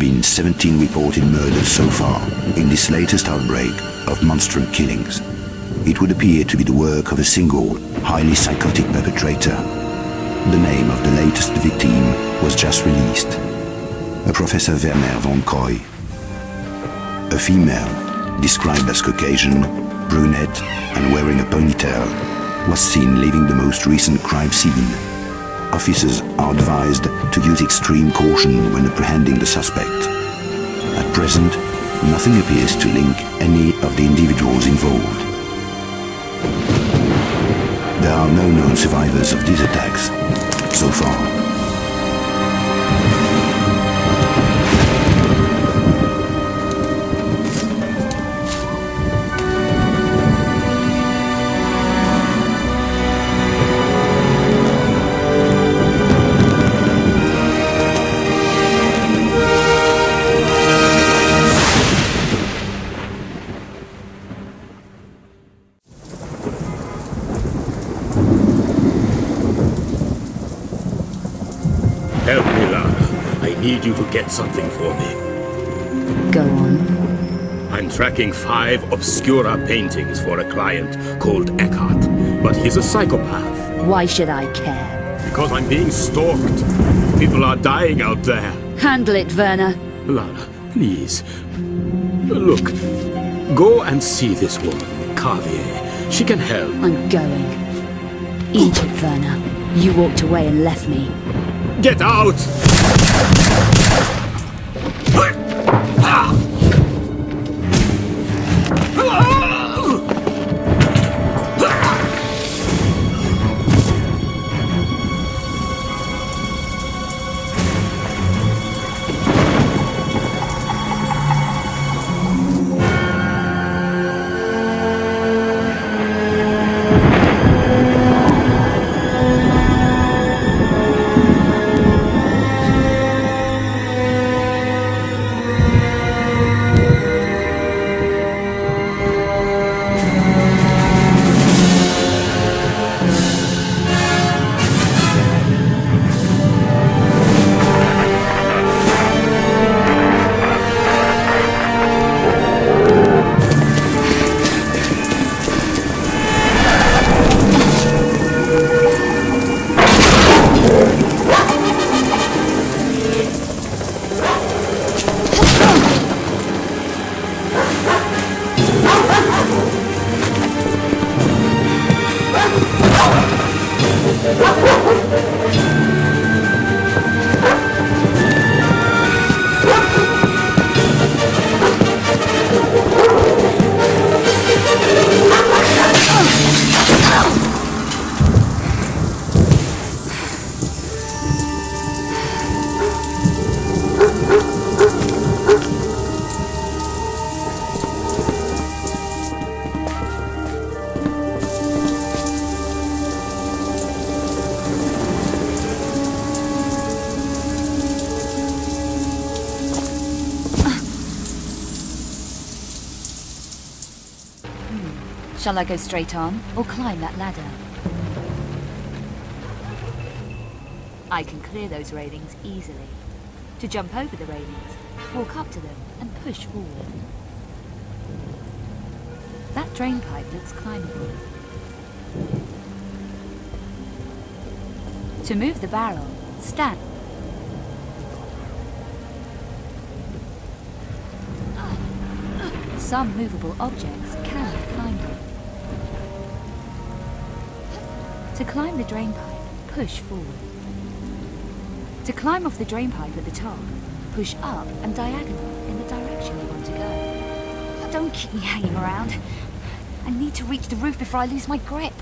been 17 reported murders so far in this latest outbreak of Monstrum killings. It would appear to be the work of a single, highly psychotic perpetrator. The name of the latest victim was just released. A Professor Werner von Koy. A female, described as Caucasian, brunette, and wearing a ponytail, was seen leaving the most recent crime scene. Officers are advised to use extreme caution when apprehending the suspect. At present, nothing appears to link any of the individuals involved. There are no known survivors of these attacks so far. Help me, Lara. I need you to get something for me. Go on. I'm tracking 5 obscura paintings for a client called Eckhart, but he's a psychopath. Why should I care? Because I'm being stalked. People are dying out there. Handle it, Werner. Lara, please. Look, go and see this woman, Carvier. She can help. I'm going. Eat it, Werner. You walked away and left me. Get out! Shall I go straight on, or climb that ladder? I can clear those railings easily. To jump over the railings, walk up to them, and push forward. That drain pipe looks climbable. To move the barrel, stand. Some movable objects can be climbed on. To climb the drain pipe, push forward. To climb off the drain pipe at the top, push up and diagonal in the direction you want to go. Don't keep me hanging around. I need to reach the roof before I lose my grip.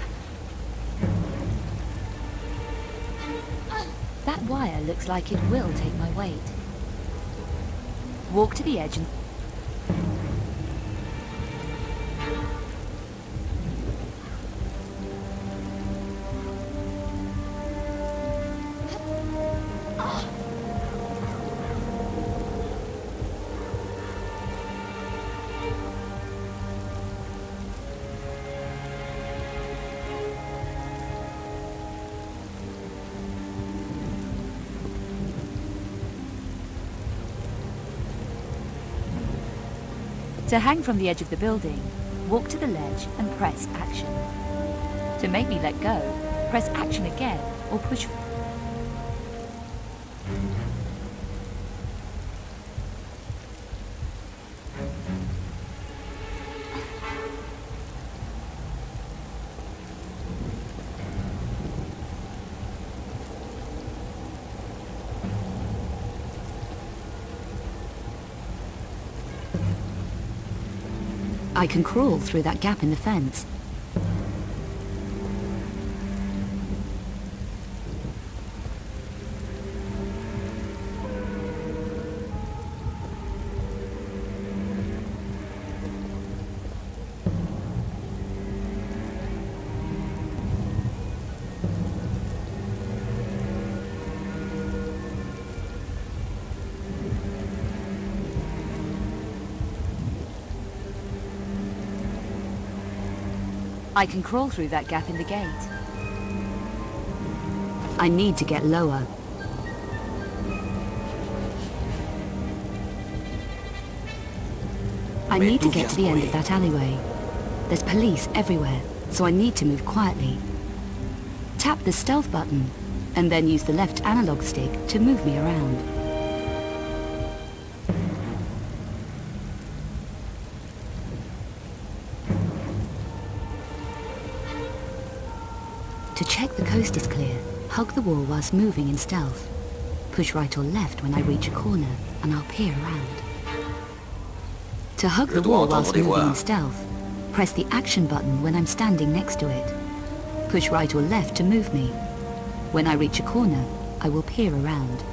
That wire looks like it will take my weight. Walk to the edge and... To hang from the edge of the building, walk to the ledge and press action. To make me let go, press action again or push. I can crawl through that gap in the fence. I can crawl through that gap in the gate. I need to get lower. I need to get to the end of that alleyway. There's police everywhere, so I need to move quietly. Tap the stealth button, and then use the left analog stick to move me around. To check the coast is clear, hug the wall whilst moving in stealth. Push right or left when I reach a corner, and I'll peer around. To hug the wall whilst moving in stealth, press the action button when I'm standing next to it. Push right or left to move me. When I reach a corner, I will peer around.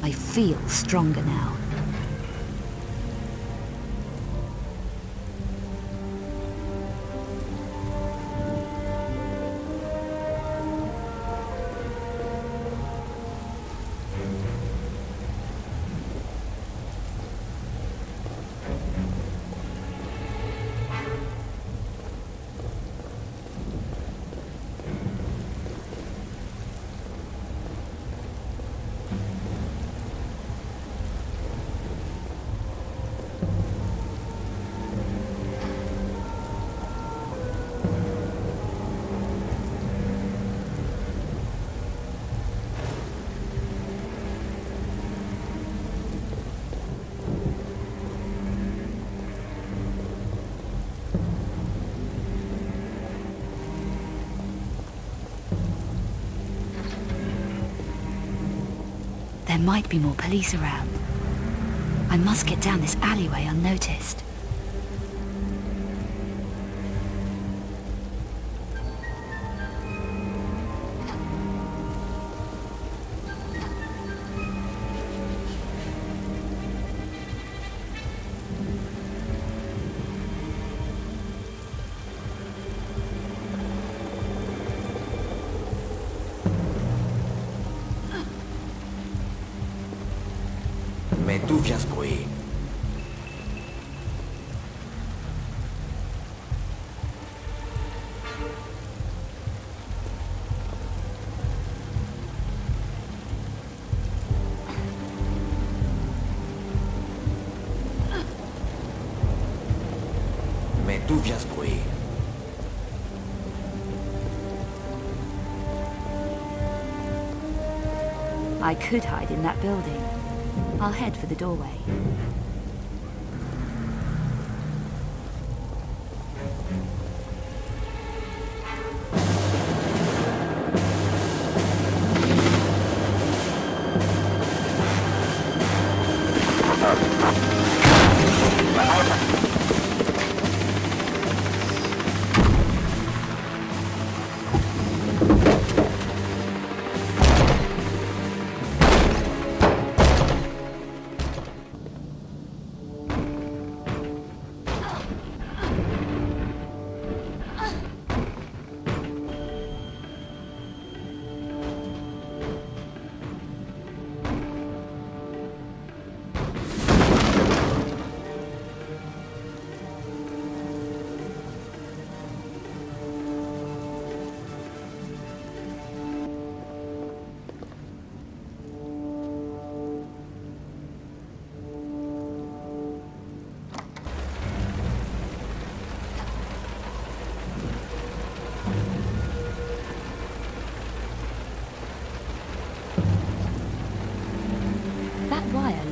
I feel stronger now. There might be more police around. I must get down this alleyway unnoticed. Mais d'où vient ce bruit? Mais d'où vient ce bruit? I could hide in that building. I'll head for the doorway.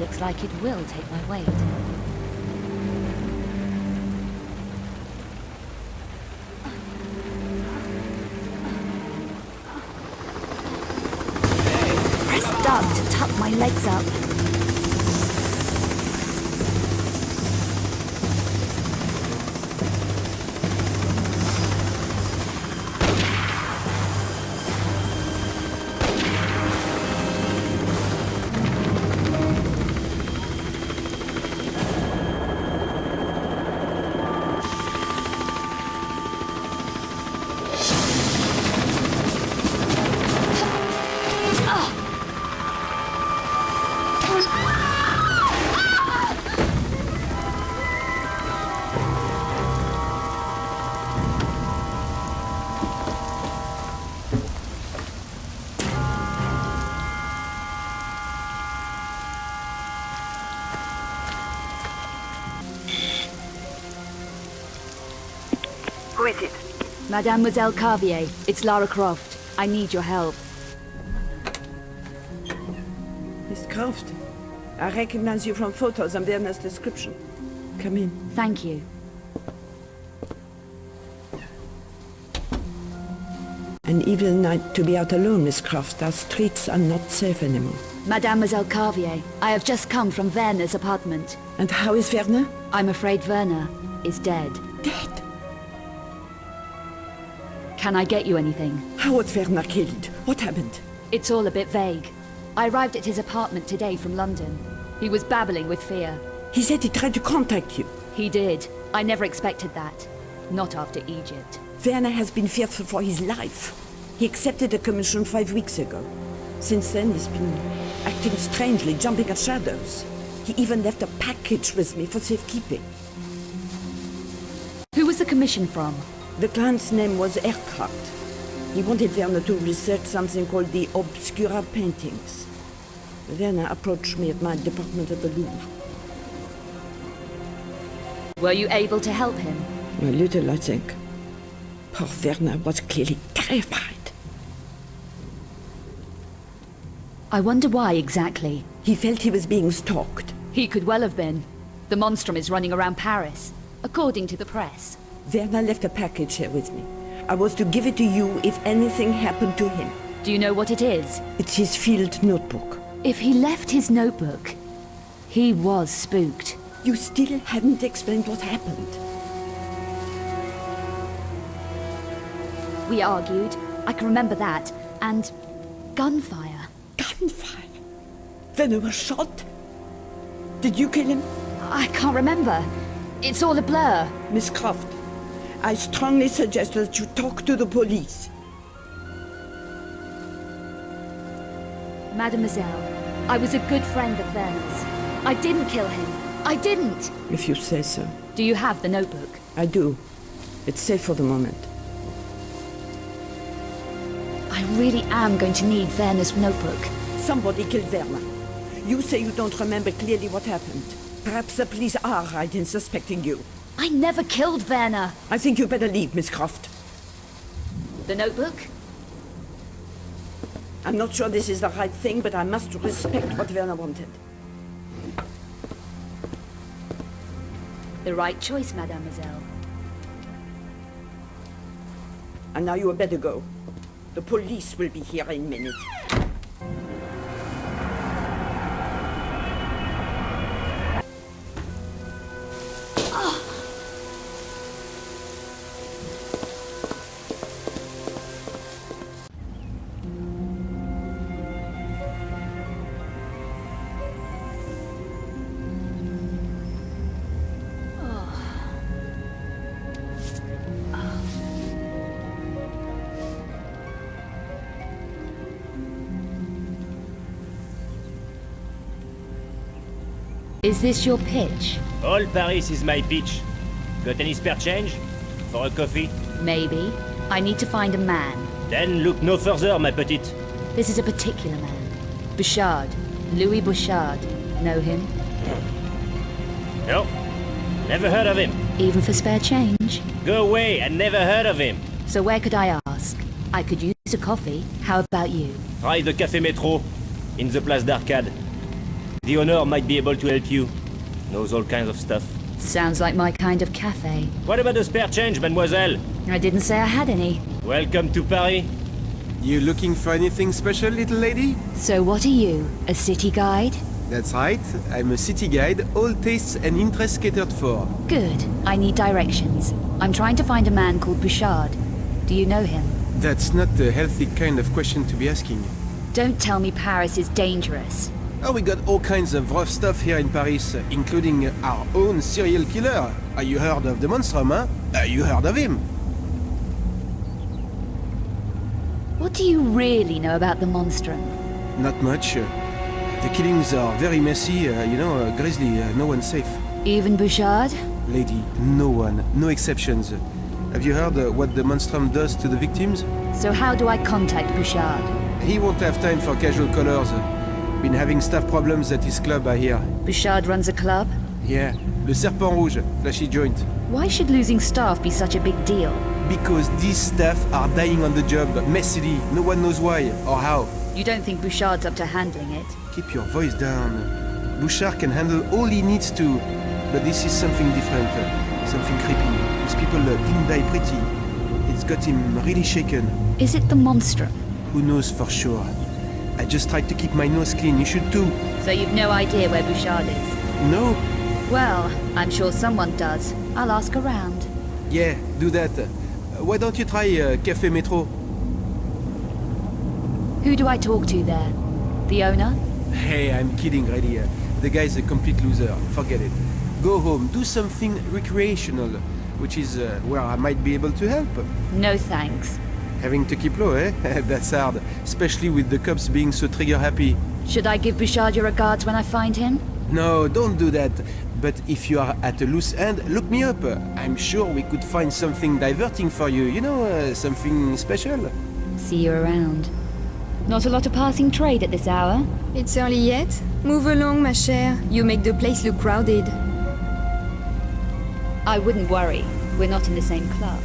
looks like it will take my weight. Press duck to tuck my legs up. Who is it? Mademoiselle Carvier, it's Lara Croft. I need your help. Miss Croft, I recognize you from photos and Werner's description. Come in. Thank you. An evil night to be out alone, Miss Croft. Our streets are not safe anymore. Mademoiselle Carvier, I have just come from Werner's apartment. And how is Werner? I'm afraid Werner is dead. Dead? Can I get you anything? How was Werner killed? What happened? It's all a bit vague. I arrived at his apartment today from London. He was babbling with fear. He said he tried to contact you. He did. I never expected that. Not after Egypt. Werner has been fearful for his life. He accepted a commission 5 weeks ago. Since then, he's been acting strangely, jumping at shadows. He even left a package with me for safekeeping. Who was the commission from? The client's name was Eckhart. He wanted Werner to research something called the Obscura paintings. Werner approached me at my department at the Louvre. Were you able to help him? A little, I think. Poor Werner was clearly terrified. I wonder why exactly. He felt he was being stalked. He could well have been. The Monstrum is running around Paris, according to the press. Werner left a package here with me. I was to give it to you if anything happened to him. Do you know what it is? It's his field notebook. If he left his notebook, he was spooked. You still haven't explained what happened. We argued, I can remember that, and gunfire. Gunfire? Werner was shot? Did you kill him? I can't remember. It's all a blur. Miss Croft, I strongly suggest that you talk to the police. Mademoiselle, I was a good friend of Werner's. I didn't kill him. I didn't. If you say so. Do you have the notebook? I do. It's safe for the moment. I really am going to need Werner's notebook. Somebody killed Werner. You say you don't remember clearly what happened. Perhaps the police are right in suspecting you. I never killed Werner. I think you better leave, Miss Croft. The notebook? I'm not sure this is the right thing, but I must respect what Werner wanted. The right choice, mademoiselle. And now you had better go. The police will be here in a minute. Is this your pitch? All Paris is my pitch. Got any spare change? For a coffee? Maybe. I need to find a man. Then look no further, my petite. This is a particular man. Bouchard. Louis Bouchard. Know him? No. Never heard of him. Even for spare change? Go away, I never heard of him. So where could I ask? I could use a coffee. How about you? Try the Café Métro, in the Place d'Arcade. The owner might be able to help you. Knows all kinds of stuff. Sounds like my kind of cafe. What about the spare change, mademoiselle? I didn't say I had any. Welcome to Paris. You looking for anything special, little lady? So what are you? A city guide? That's right. I'm a city guide, all tastes and interests catered for. Good. I need directions. I'm trying to find a man called Bouchard. Do you know him? That's not the healthy kind of question to be asking. Don't tell me Paris is dangerous. Oh, we got all kinds of rough stuff here in Paris, including our own serial killer. You heard of the Monstrum, huh? You heard of him? What do you really know about the Monstrum? Not much. The killings are very messy, grisly, no one's safe. Even Bouchard? Lady, no one, no exceptions. Have you heard what the Monstrum does to the victims? So how do I contact Bouchard? He won't have time for casual callers. Been having staff problems at his club, I hear. Bouchard runs a club? Yeah, Le Serpent Rouge, flashy joint. Why should losing staff be such a big deal? Because these staff are dying on the job, messily. No one knows why or how. You don't think Bouchard's up to handling it? Keep your voice down. Bouchard can handle all he needs to, but this is something different, something creepy. These people didn't die pretty. It's got him really shaken. Is it the Monstrum? Who knows for sure? I just tried to keep my nose clean, you should too. So you've no idea where Bouchard is? No? Well, I'm sure someone does. I'll ask around. Yeah, do that. Why don't you try Café Metro? Who do I talk to there? The owner? Hey, I'm kidding, really. The guy's a complete loser. Forget it. Go home, do something recreational, which is where I might be able to help. No thanks. Having to keep low, eh? That's hard, especially with the cops being so trigger-happy. Should I give Bouchard your regards when I find him? No, don't do that. But if you are at a loose end, look me up. I'm sure we could find something diverting for you. You know, something special. See you around. Not a lot of passing trade at this hour. It's early yet? Move along, ma chère. You make the place look crowded. I wouldn't worry. We're not in the same class.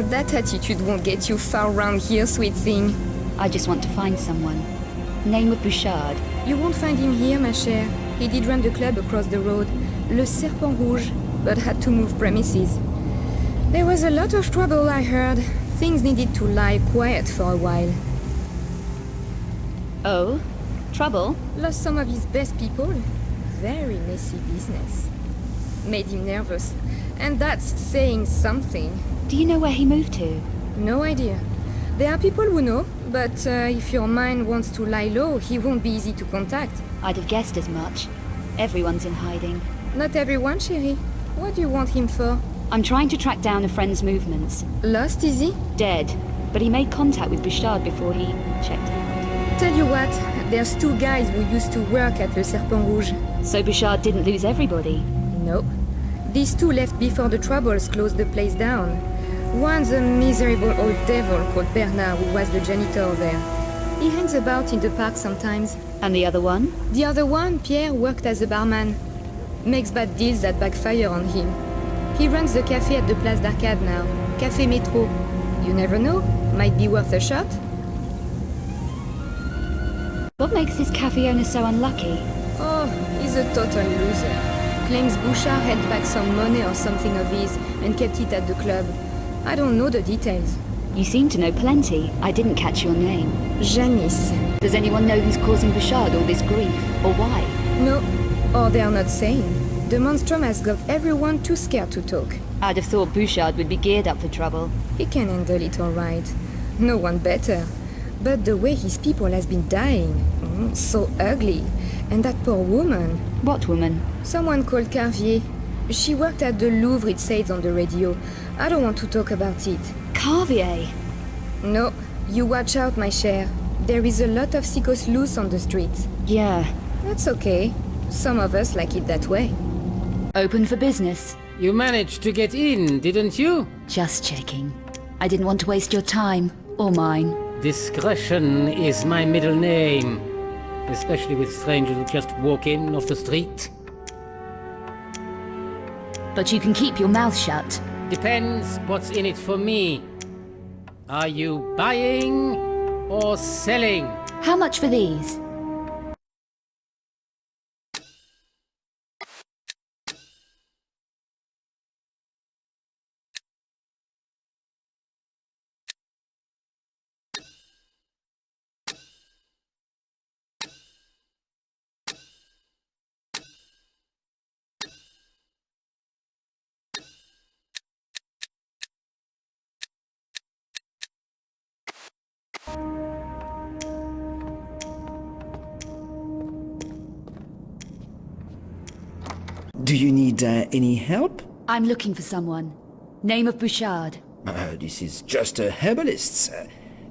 That attitude won't get you far round here, sweet thing. I just want to find someone. Name of Bouchard. You won't find him here, ma chère. He did run the club across the road, Le Serpent Rouge, but had to move premises. There was a lot of trouble, I heard. Things needed to lie quiet for a while. Oh? Trouble? Lost some of his best people. Very messy business. Made him nervous. And that's saying something. Do you know where he moved to? No idea. There are people who know, but if your mind wants to lie low, he won't be easy to contact. I'd have guessed as much. Everyone's in hiding. Not everyone, chérie. What do you want him for? I'm trying to track down a friend's movements. Lost, is he? Dead. But he made contact with Bouchard before he checked out. Tell you what, there's two guys who used to work at Le Serpent Rouge. So Bouchard didn't lose everybody? No. These two left before the troubles closed the place down. One's a miserable old devil called Bernard, who was the janitor there. He hangs about in the park sometimes. And the other one? The other one, Pierre, worked as a barman. Makes bad deals that backfire on him. He runs the cafe at the Place d'Arcade now. Café Metro. You never know. Might be worth a shot. What makes this cafe owner so unlucky? Oh, he's a total loser. Claims Bouchard held back some money or something of his and kept it at the club. I don't know the details. You seem to know plenty. I didn't catch your name. Janice. Does anyone know who's causing Bouchard all this grief? Or why? No. Or they're not saying. The Monstrum has got everyone too scared to talk. I'd have thought Bouchard would be geared up for trouble. He can handle it all right. No one better. But the way his people has been dying, so ugly. And that poor woman. What woman? Someone called Carvier. She worked at the Louvre, it says on the radio. I don't want to talk about it. Carvier? No, you watch out, my chère. There is a lot of sickos loose on the streets. Yeah. That's okay. Some of us like it that way. Open for business. You managed to get in, didn't you? Just checking. I didn't want to waste your time. Or mine. Discretion is my middle name, especially with strangers who just walk in off the street. But you can keep your mouth shut. Depends what's in it for me. Are you buying or selling? How much for these? Do you need any help? I'm looking for someone. Name of Bouchard. This is just a herbalist.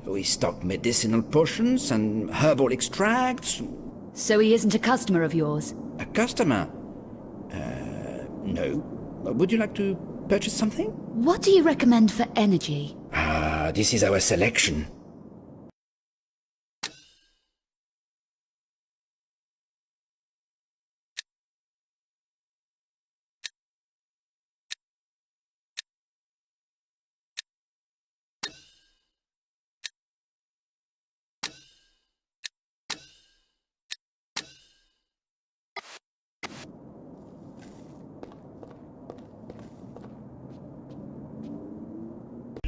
We stock medicinal potions and herbal extracts. So he isn't a customer of yours? A customer? No. Would you like to purchase something? What do you recommend for energy? This is our selection.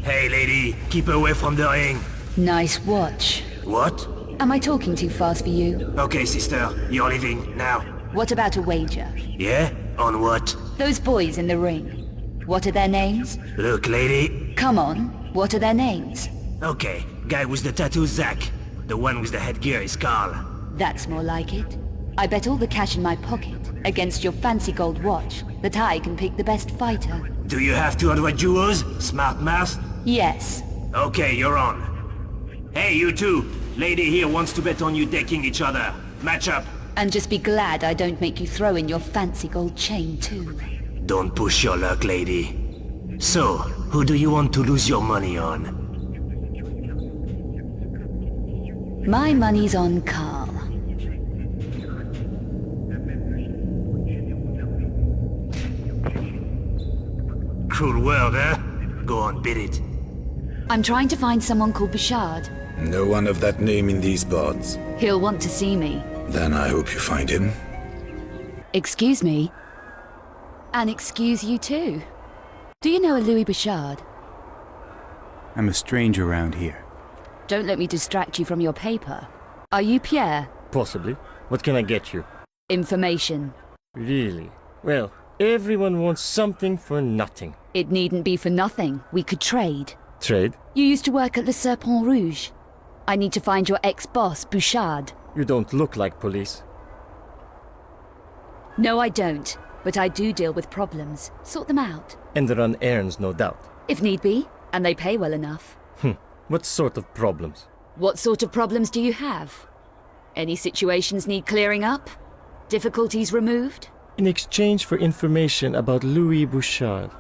Hey lady, keep away from the ring. Nice watch. What? Am I talking too fast for you? Okay sister, you're leaving, now. What about a wager? Yeah? On what? Those boys in the ring. What are their names? Look lady. Come on, what are their names? Okay, guy with the tattoo Zach. The one with the headgear is Carl. That's more like it. I bet all the cash in my pocket against your fancy gold watch that I can pick the best fighter. Do you have 200 jewels? Smart math? Yes. Okay, you're on. Hey, you two! Lady here wants to bet on you decking each other. Match up. And just be glad I don't make you throw in your fancy gold chain too. Don't push your luck, lady. So, who do you want to lose your money on? My money's on Carl. Cruel world, eh? Go on, bid it. I'm trying to find someone called Bouchard. No one of that name in these parts. He'll want to see me. Then I hope you find him. Excuse me. And excuse you too. Do you know a Louis Bouchard? I'm a stranger around here. Don't let me distract you from your paper. Are you Pierre? Possibly. What can I get you? Information. Really? Well, everyone wants something for nothing. It needn't be for nothing. We could trade. Trade? You used to work at the Serpent Rouge. I need to find your ex-boss, Bouchard. You don't look like police. No, I don't. But I do deal with problems. Sort them out. And run errands, no doubt. If need be. And they pay well enough. What sort of problems? What sort of problems do you have? Any situations need clearing up? Difficulties removed? In exchange for information about Louis Bouchard.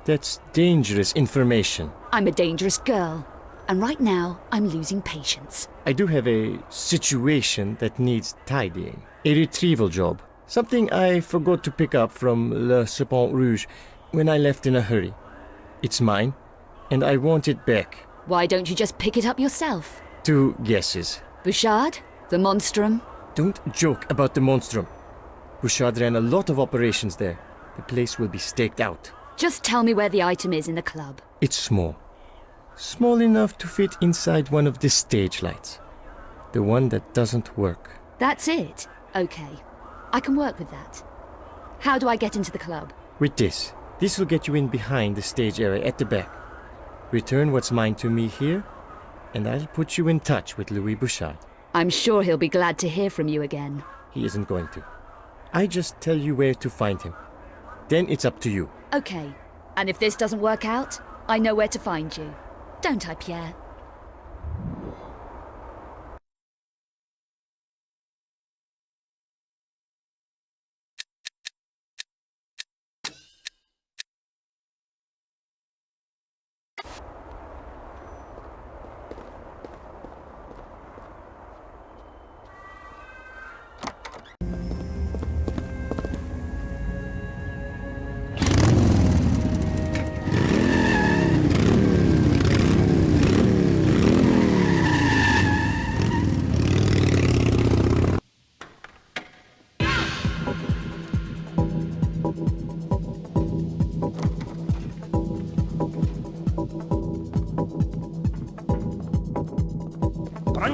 That's dangerous information. I'm a dangerous girl. And right now, I'm losing patience. I do have a situation that needs tidying. A retrieval job. Something I forgot to pick up from Le Serpent Rouge when I left in a hurry. It's mine, and I want it back. Why don't you just pick it up yourself? 2 guesses. Bouchard? The Monstrum? Don't joke about the Monstrum. Bouchard ran a lot of operations there. The place will be staked out. Just tell me where the item is in the club. It's small. Small enough to fit inside one of the stage lights. The one that doesn't work. That's it? Okay. I can work with that. How do I get into the club? With this. This will get you in behind the stage area at the back. Return what's mine to me here, and I'll put you in touch with Louis Bouchard. I'm sure he'll be glad to hear from you again. He isn't going to. I just tell you where to find him. Then it's up to you. Okay. And if this doesn't work out, I know where to find you. Don't I, Pierre?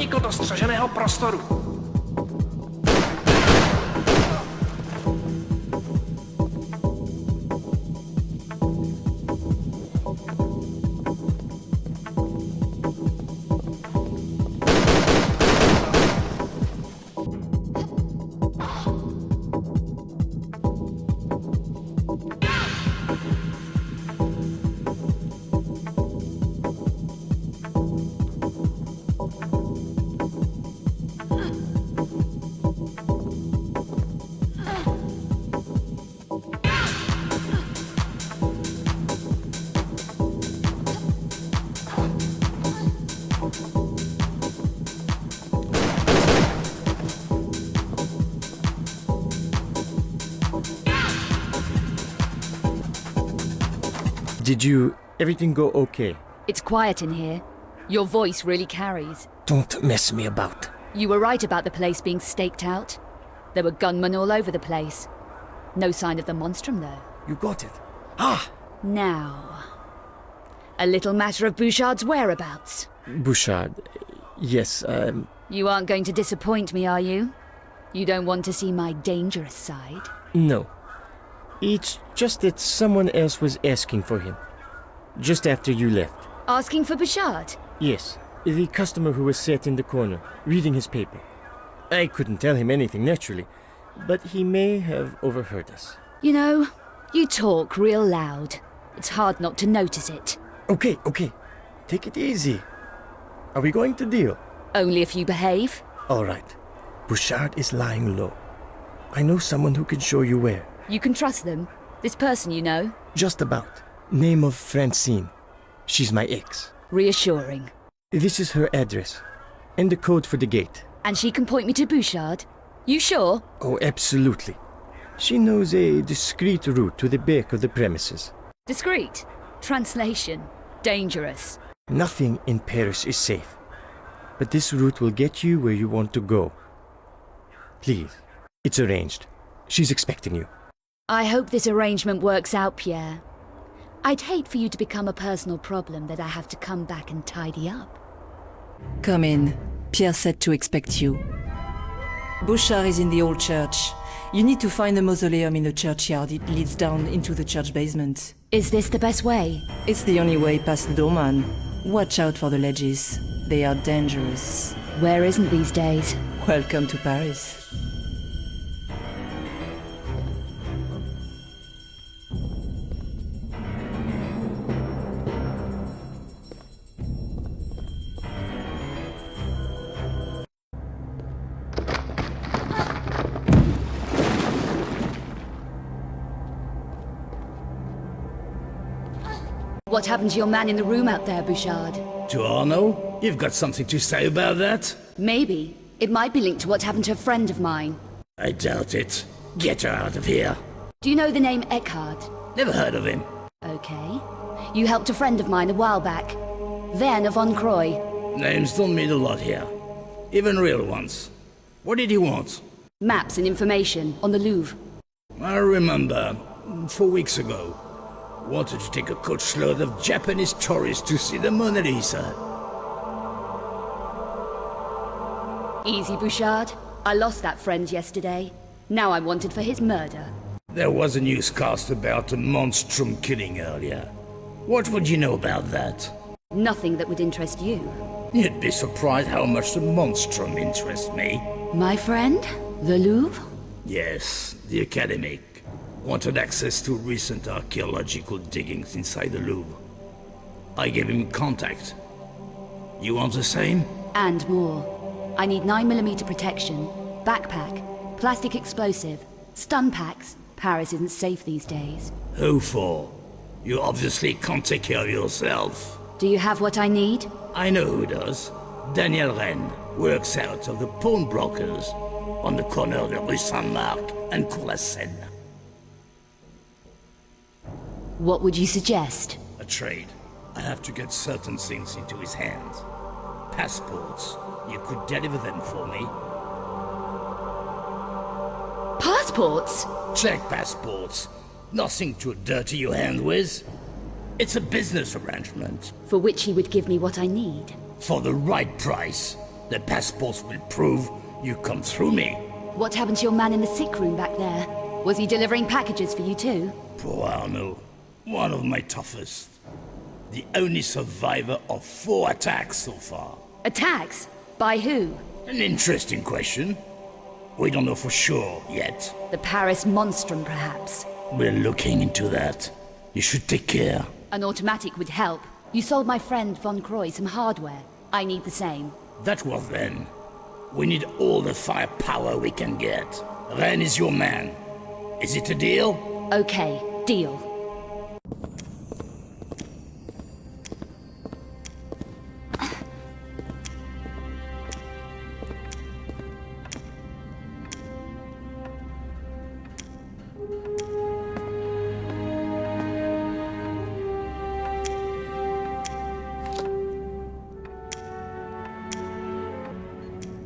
unikl do střeženého prostoru. Did everything go okay? It's quiet in here. Your voice really carries. Don't mess me about. You were right about the place being staked out. There were gunmen all over the place. No sign of the Monstrum, though. You got it. Ah! Now, a little matter of Bouchard's whereabouts. Bouchard, yes, You aren't going to disappoint me, are you? You don't want to see my dangerous side? No. It's just that someone else was asking for him. Just after you left. Asking for Bouchard? Yes, the customer who was sat in the corner, reading his paper. I couldn't tell him anything, naturally, but he may have overheard us. You know, you talk real loud. It's hard not to notice it. Okay. Take it easy. Are we going to deal? Only if you behave. All right. Bouchard is lying low. I know someone who can show you where. You can trust them? This person you know? Just about. Name of Francine. She's my ex. Reassuring. This is her address. And the code for the gate. And she can point me to Bouchard? You sure? Oh, absolutely. She knows a discreet route to the back of the premises. Discreet. Translation. Dangerous. Nothing in Paris is safe. But this route will get you where you want to go. Please. It's arranged. She's expecting you. I hope this arrangement works out, Pierre. I'd hate for you to become a personal problem that I have to come back and tidy up. Come in. Pierre said to expect you. Bouchard is in the old church. You need to find the mausoleum in the churchyard. It leads down into the church basement. Is this the best way? It's the only way past Doman. Watch out for the ledges. They are dangerous. Where isn't these days? Welcome to Paris. What happened to your man in the room out there, Bouchard? To Arno? You've got something to say about that? Maybe. It might be linked to what happened to a friend of mine. I doubt it. Get her out of here. Do you know the name Eckhart? Never heard of him. Okay. You helped a friend of mine a while back. Werner von Croy. Names don't mean a lot here. Even real ones. What did he want? Maps and information on the Louvre. I remember. 4 weeks ago. Wanted to take a coachload of Japanese tourists to see the Mona Lisa. Easy, Bouchard. I lost that friend yesterday. Now I'm wanted for his murder. There was a newscast about a Monstrum killing earlier. What would you know about that? Nothing that would interest you. You'd be surprised how much the Monstrum interests me. My friend? The Louvre? Yes, the academic. Wanted access to recent archaeological diggings inside the Louvre. I gave him contact. You want the same? And more. I need 9mm protection, backpack, plastic explosive, stun packs. Paris isn't safe these days. Who for? You obviously can't take care of yourself. Do you have what I need? I know who does. Daniel Rennes works out of the pawnbrokers on the corner of the Rue Saint-Marc and Cour la Seine. What would you suggest? A trade. I have to get certain things into his hands. Passports. You could deliver them for me. Passports? Check passports. Nothing to dirty your hand with. It's a business arrangement. For which he would give me what I need. For the right price. The passports will prove you come through me. What happened to your man in the sick room back there? Was he delivering packages for you too? Poor Arno. One of my toughest. The only survivor of 4 attacks so far. Attacks? By who? An interesting question. We don't know for sure yet. The Paris Monstrum, perhaps. We're looking into that. You should take care. An automatic would help. You sold my friend Von Croy some hardware. I need the same. That was then. We need all the firepower we can get. Ren is your man. Is it a deal? Okay, deal.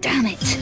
Damn it!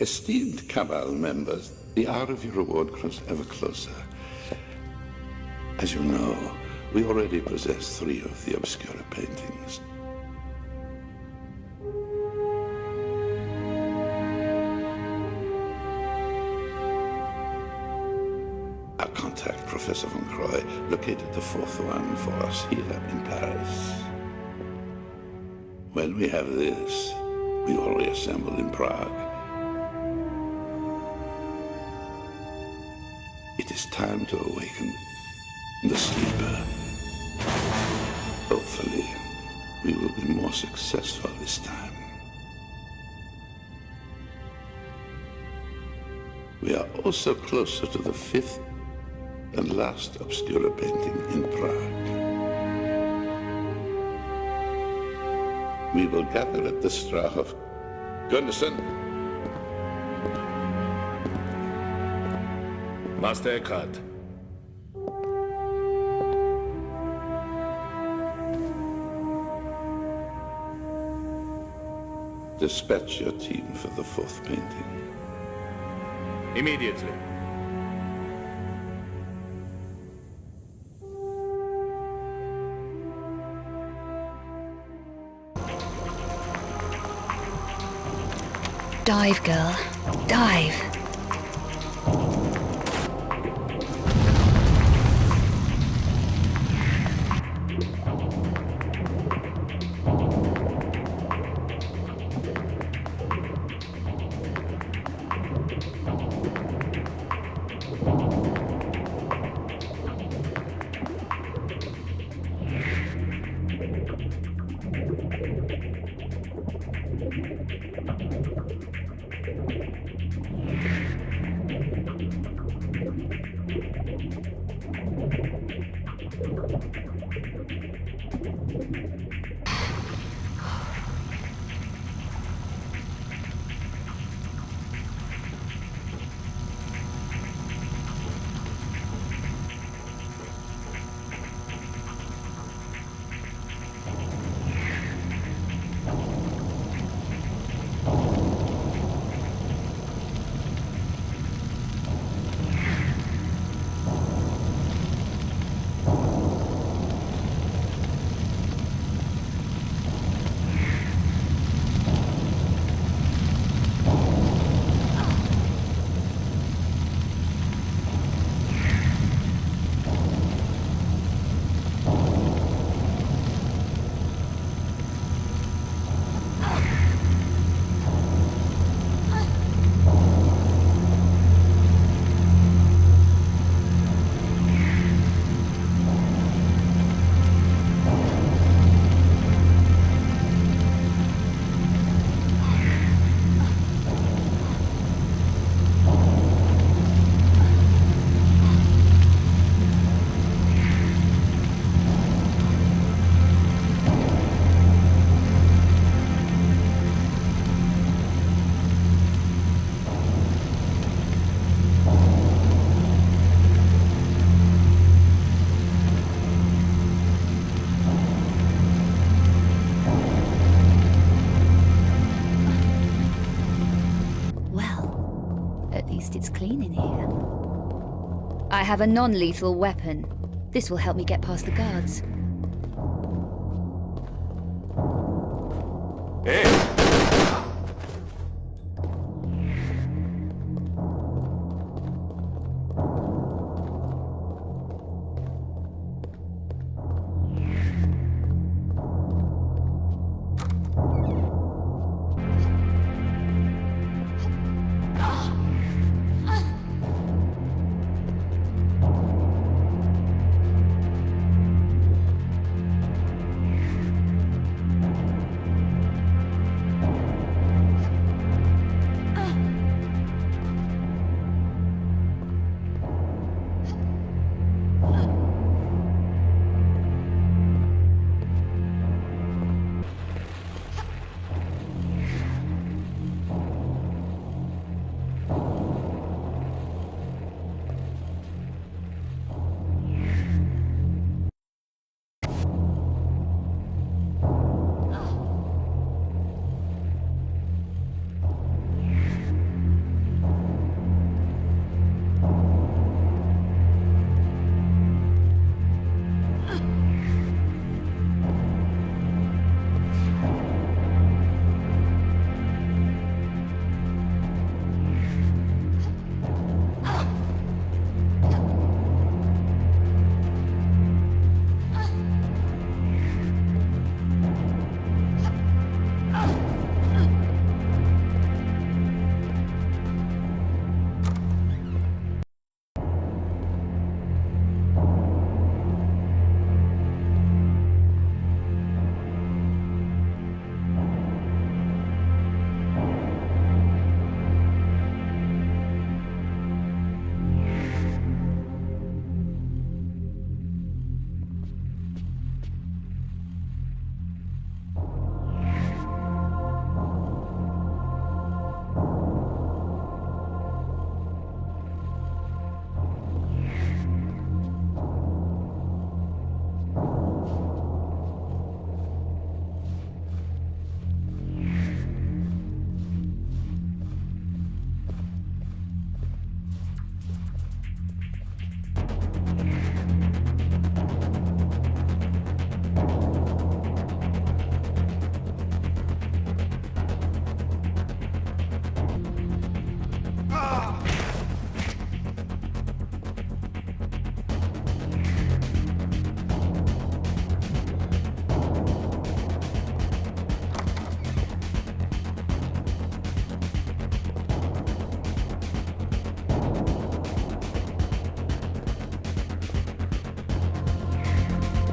Esteemed Cabal members, the hour of your reward grows ever closer. As you know, we already possess 3 of the Obscura paintings. Our contact, Professor Von Croy, located the 4th one for us here in Paris. When we have this, we will reassemble in Prague. It is time to awaken the sleeper. Hopefully, we will be more successful this time. We are also closer to the 5th and last Obscura painting in Prague. We will gather at the Strahov. Gunderson! Master Eckhart. Dispatch your team for the 4th painting. Immediately. Dive, girl. Dive. least it's clean in here. I have a non-lethal weapon. This will help me get past the guards. Hey!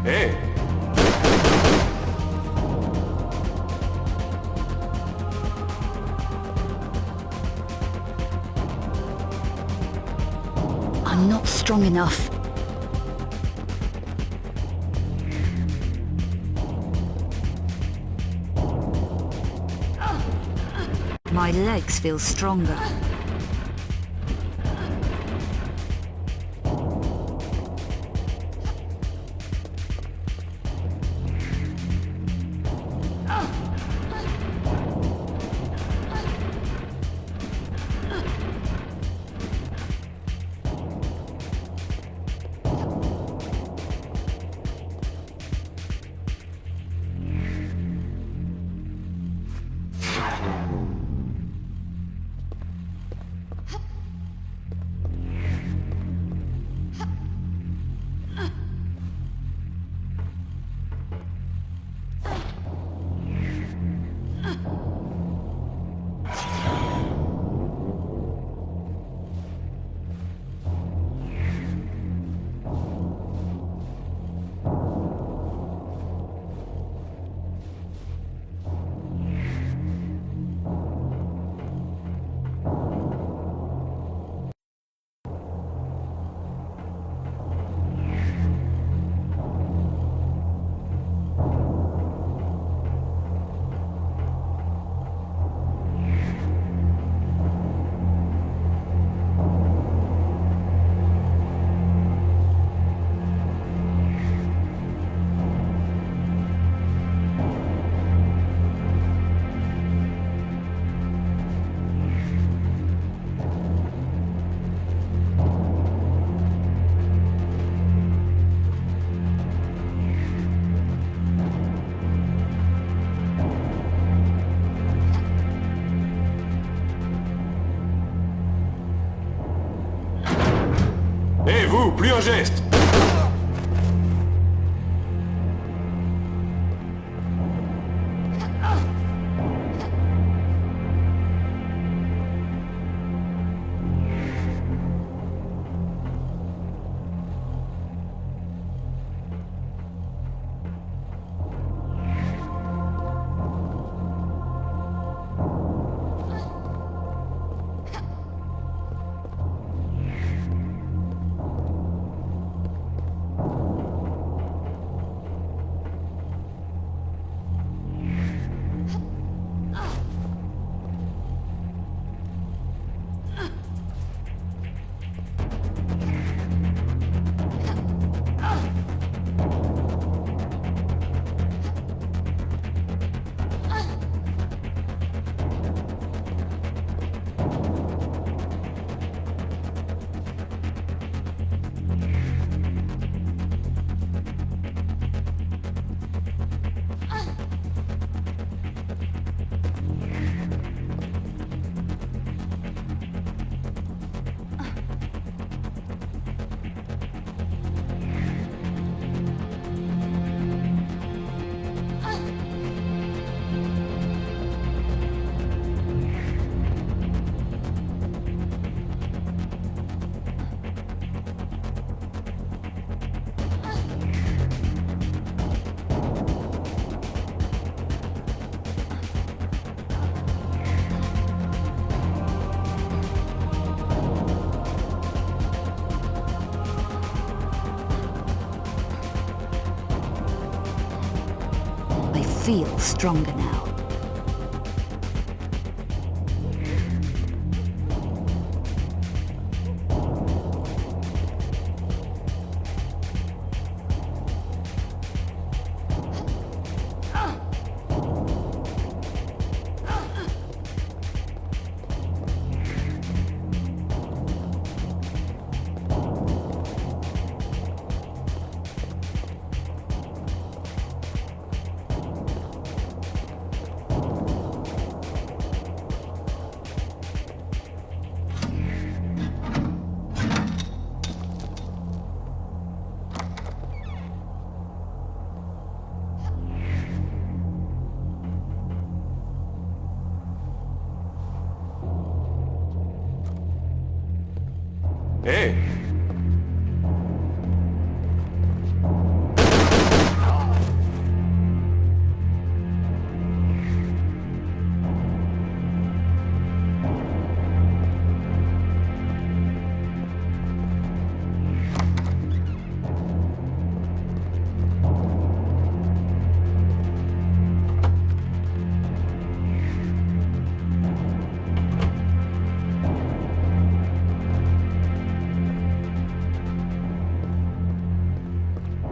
Hey! I'm not strong enough. My legs feel stronger. vous, plus un geste. Feel stronger now. Hey!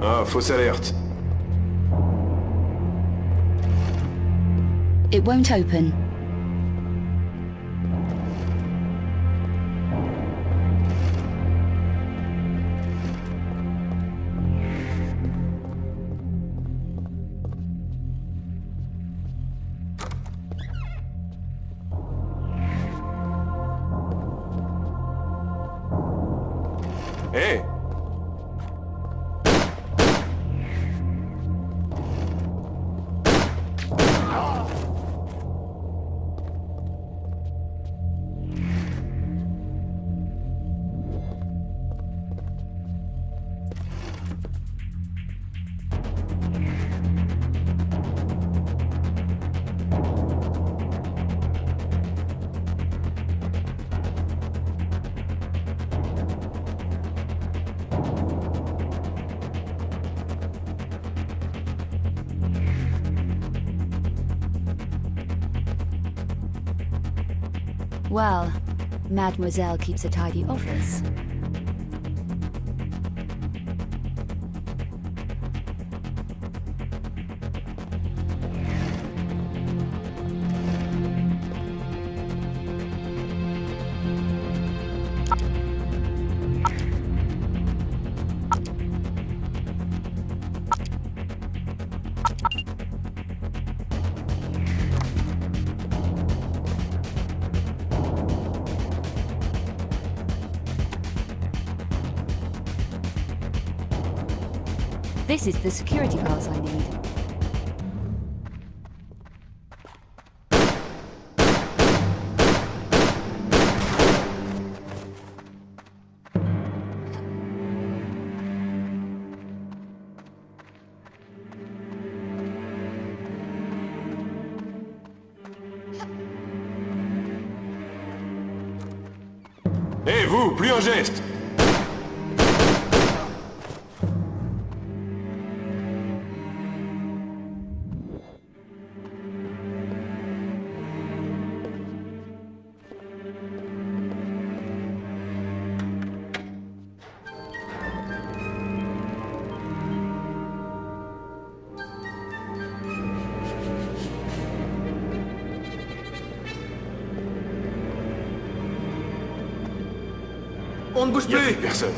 Ah, fausse alerte. It won't open. Hey! Well, Mademoiselle keeps a tidy office. This is the security pass I need. Hé, vous, plus un geste! On ne bouge Y'a plus! plus personne.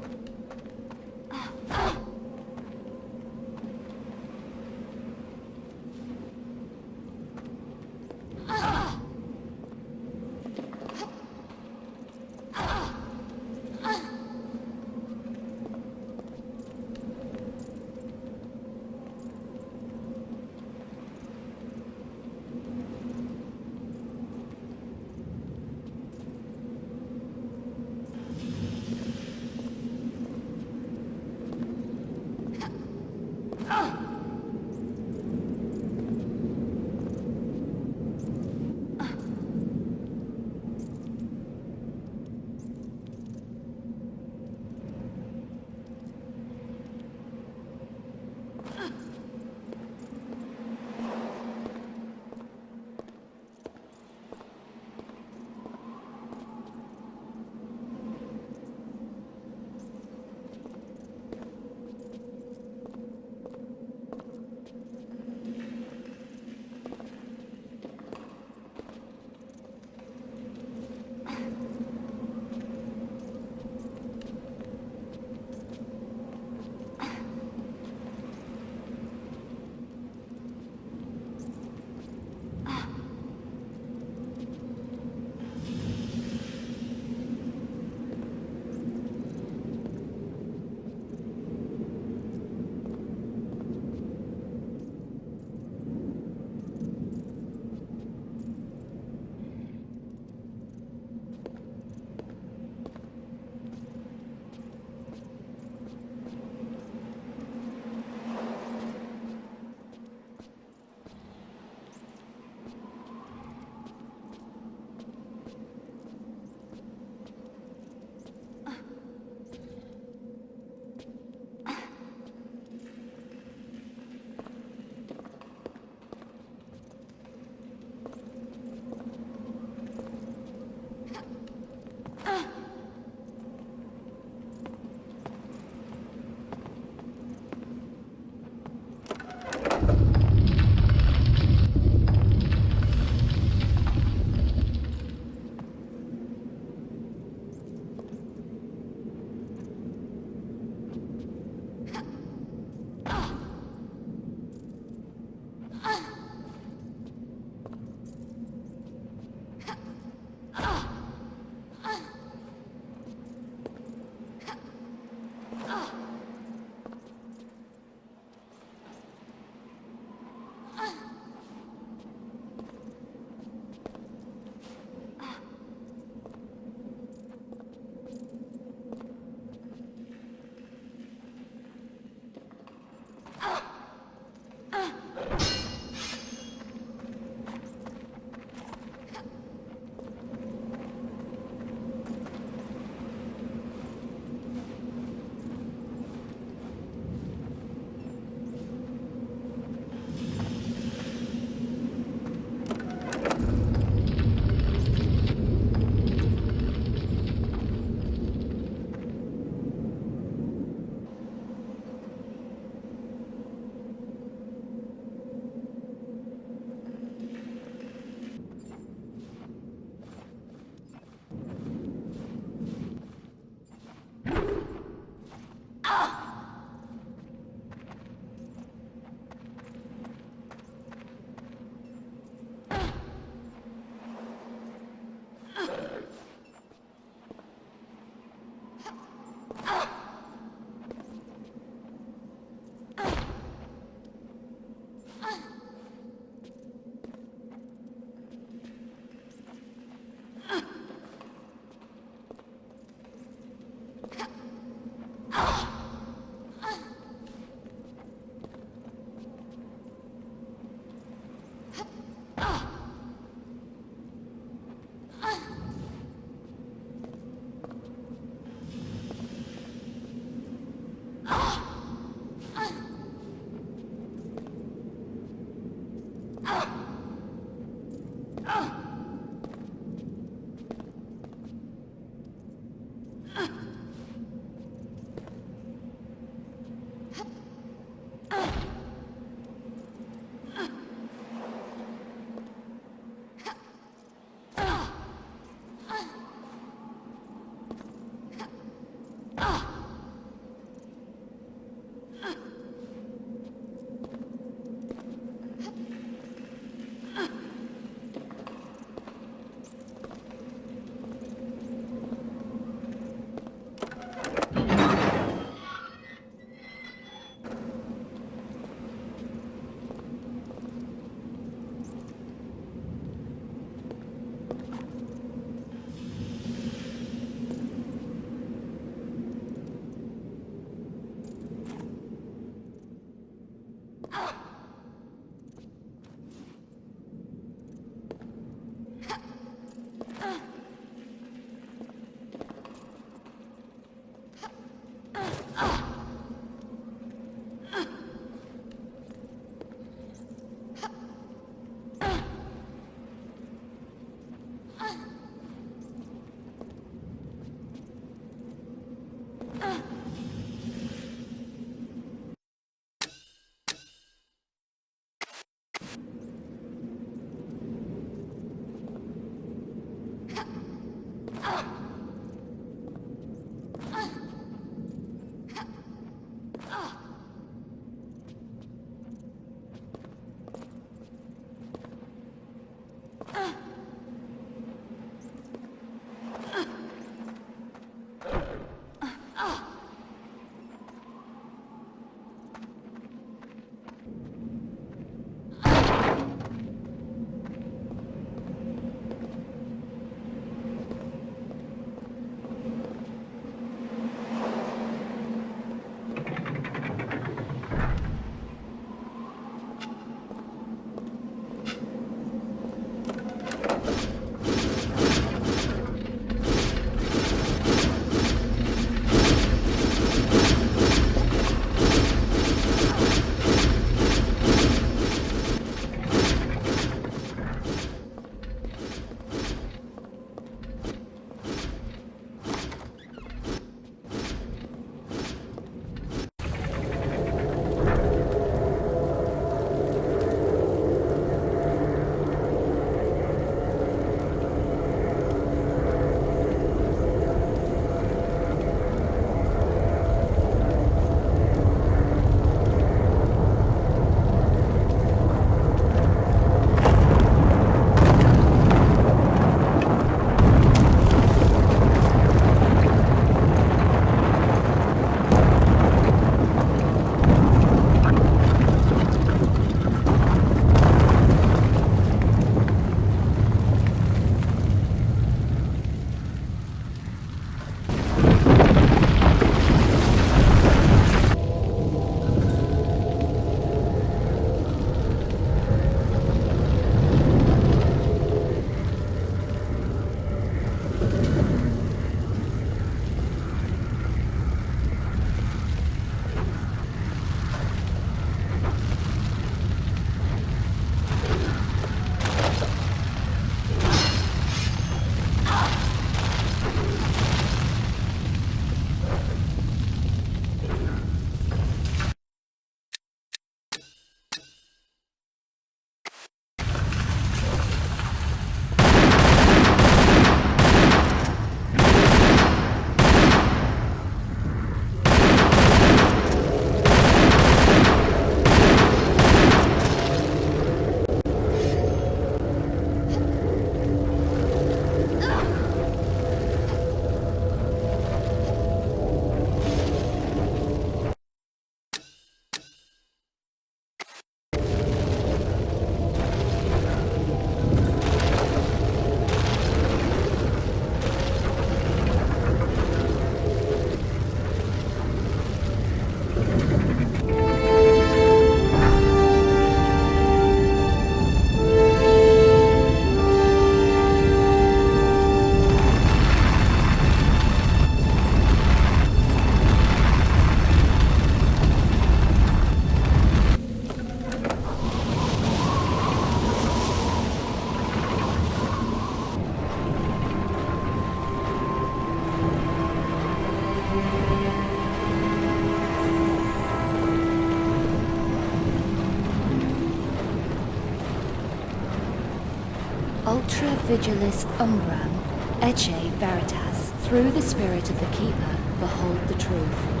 Ultra Vigilis Umbram, Ecce Veritas. Through the spirit of the Keeper, behold the truth.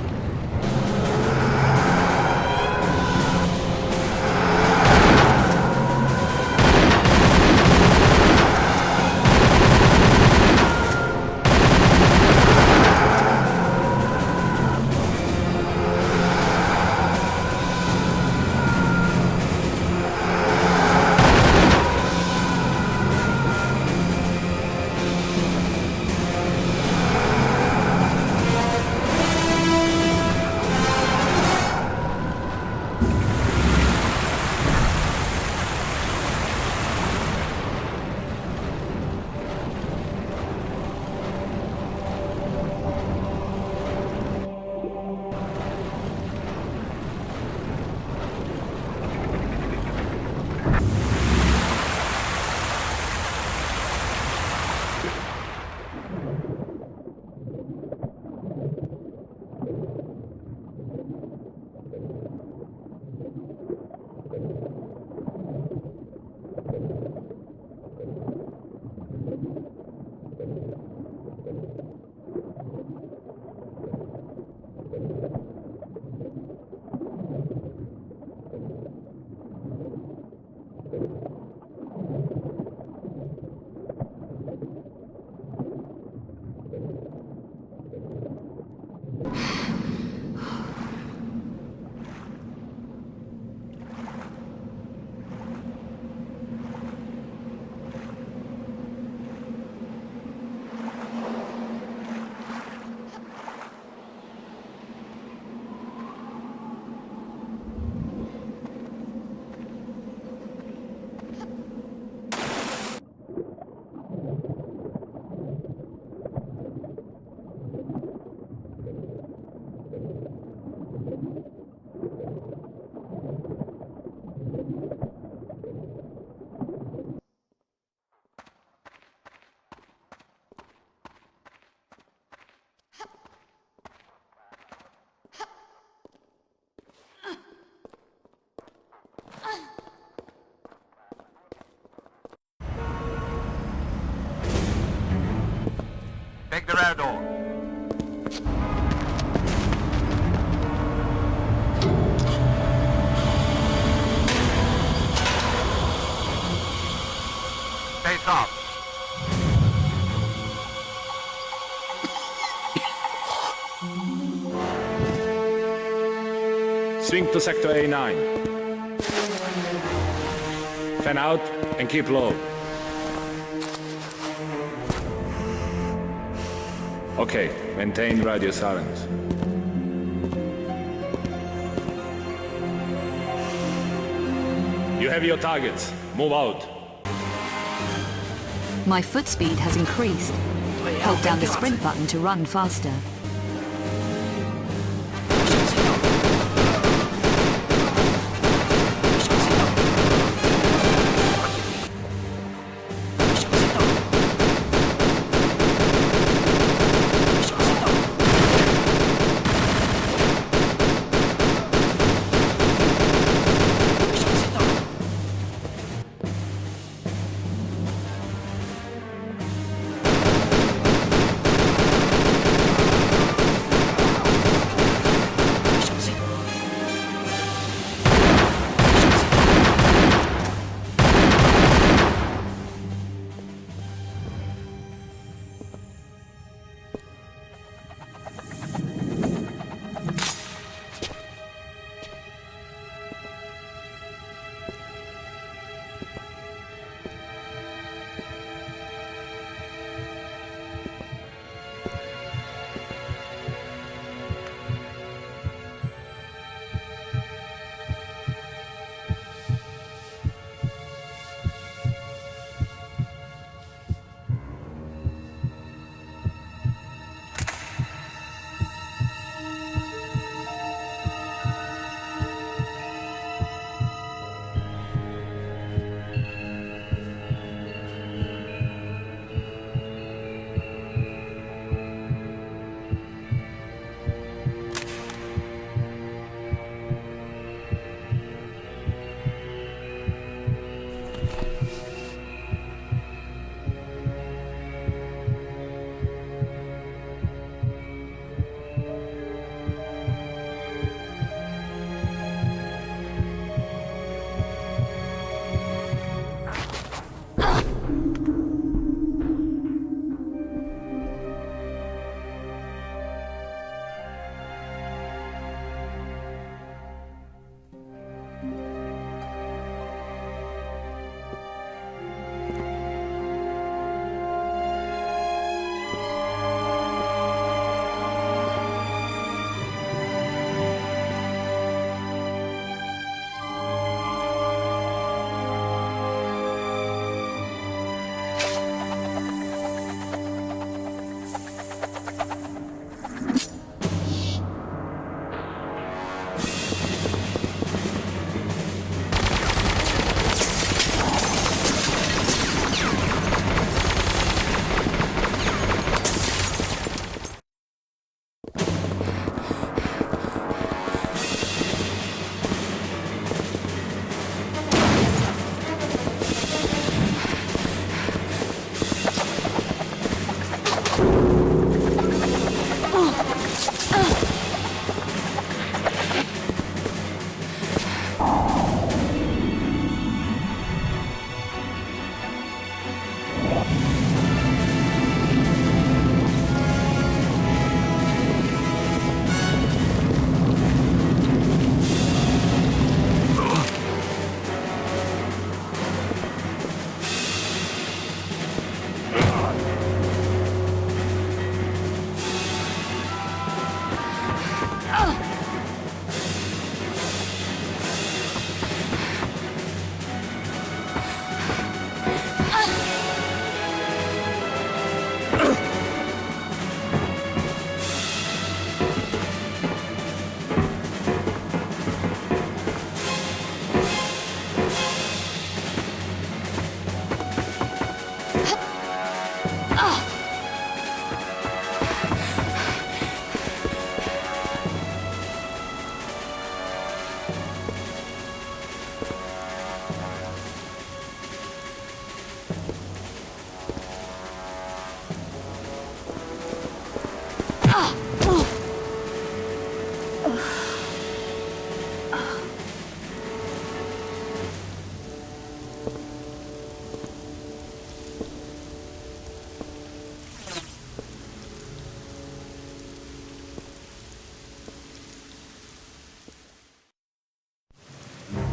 Take the rear door. Stay soft. Swing to sector A9. Fan out and keep low. Okay, maintain radio silence. You have your targets. Move out. My foot speed has increased. Hold down the sprint button to run faster.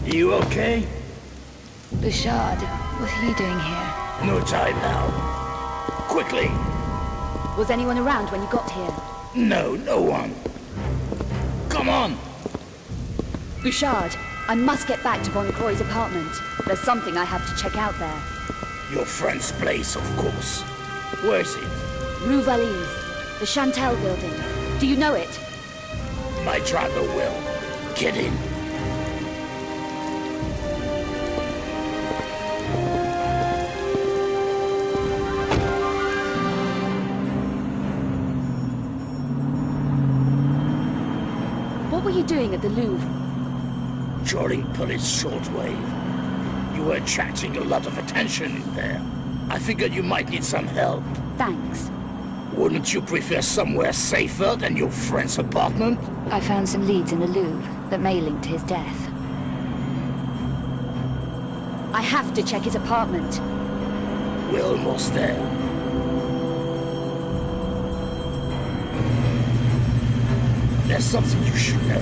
You okay? Bouchard, what are you doing here? No time now. Quickly! Was anyone around when you got here? No, no one. Come on! Bouchard, I must get back to Von Croy's apartment. There's something I have to check out there. Your friend's place, of course. Where is it? Rue Valise, the Chantal building. Do you know it? My driver will. Get in. What were you doing at the Louvre? Trawling police shortwave. You were attracting a lot of attention in there. I figured you might need some help. Thanks. Wouldn't you prefer somewhere safer than your friend's apartment? I found some leads in the Louvre that may link to his death. I have to check his apartment. We're almost there. There's something you should know.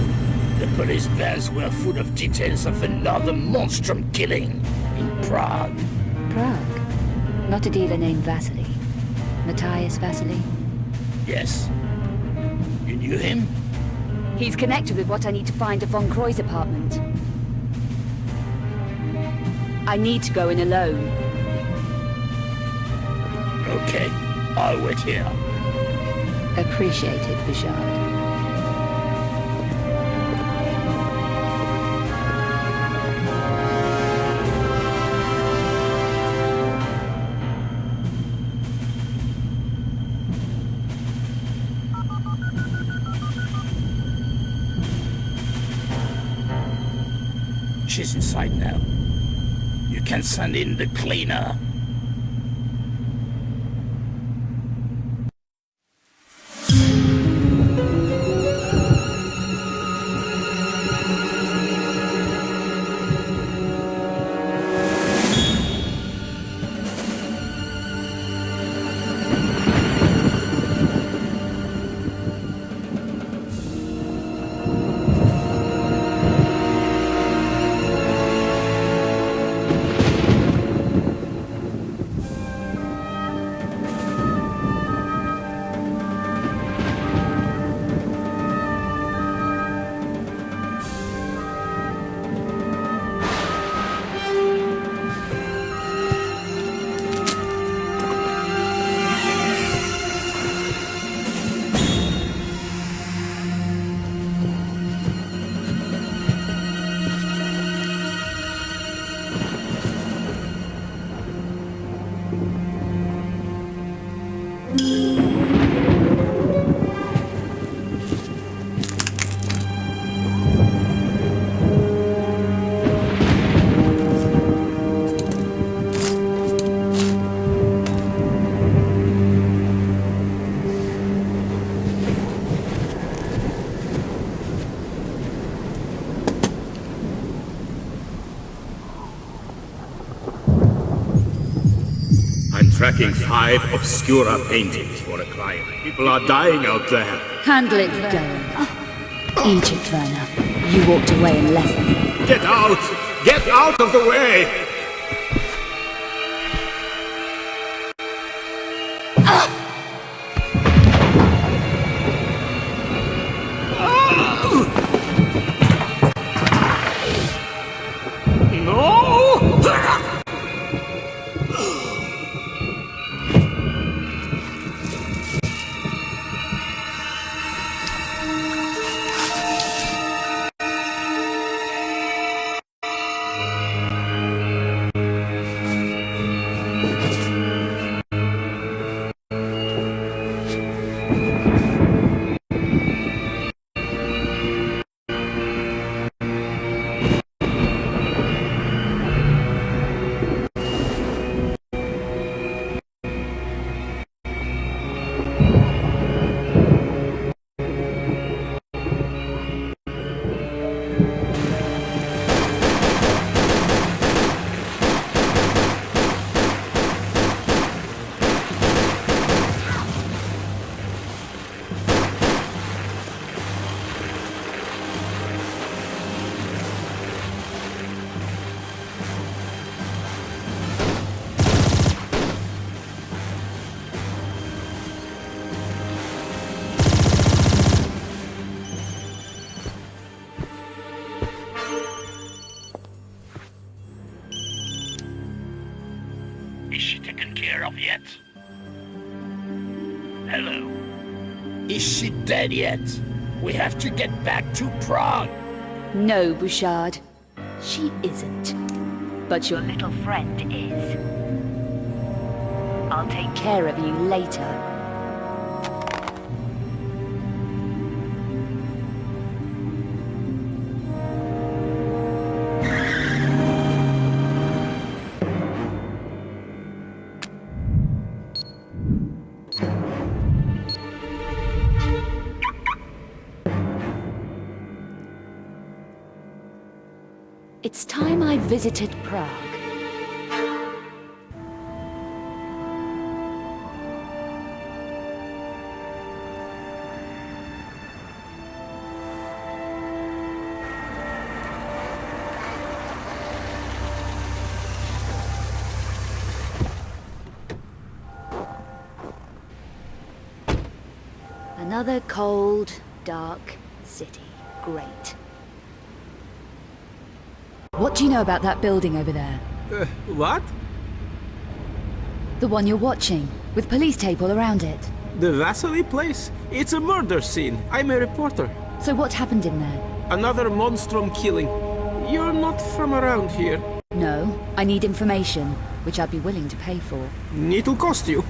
The police bands were full of details of another Monstrum killing in Prague. Prague? Not a dealer named Vasily. Matthias Vasily? Yes. You knew him? He's connected with what I need to find at Von Croy's apartment. I need to go in alone. Okay, I'll wait here. Appreciate it, Bouchard. She's inside now. You can send in the cleaner. Tracking 5 obscura paintings for a client. People are dying out there. Handle it going. Egypt, Werner. You walked away in less than... Get out! Get out of the way! care of yet? Hello? Is she dead yet? We have to get back to Prague. No, Bouchard. She isn't. But your little friend is. I'll take care of you later. It's time I visited Prague. Another cold, dark city. Great. What do you know about that building over there? What? The one you're watching, with police tape all around it. The Vasily place? It's a murder scene. I'm a reporter. So what happened in there? Another Monstrum killing. You're not from around here. No, I need information, which I'd be willing to pay for. It'll cost you.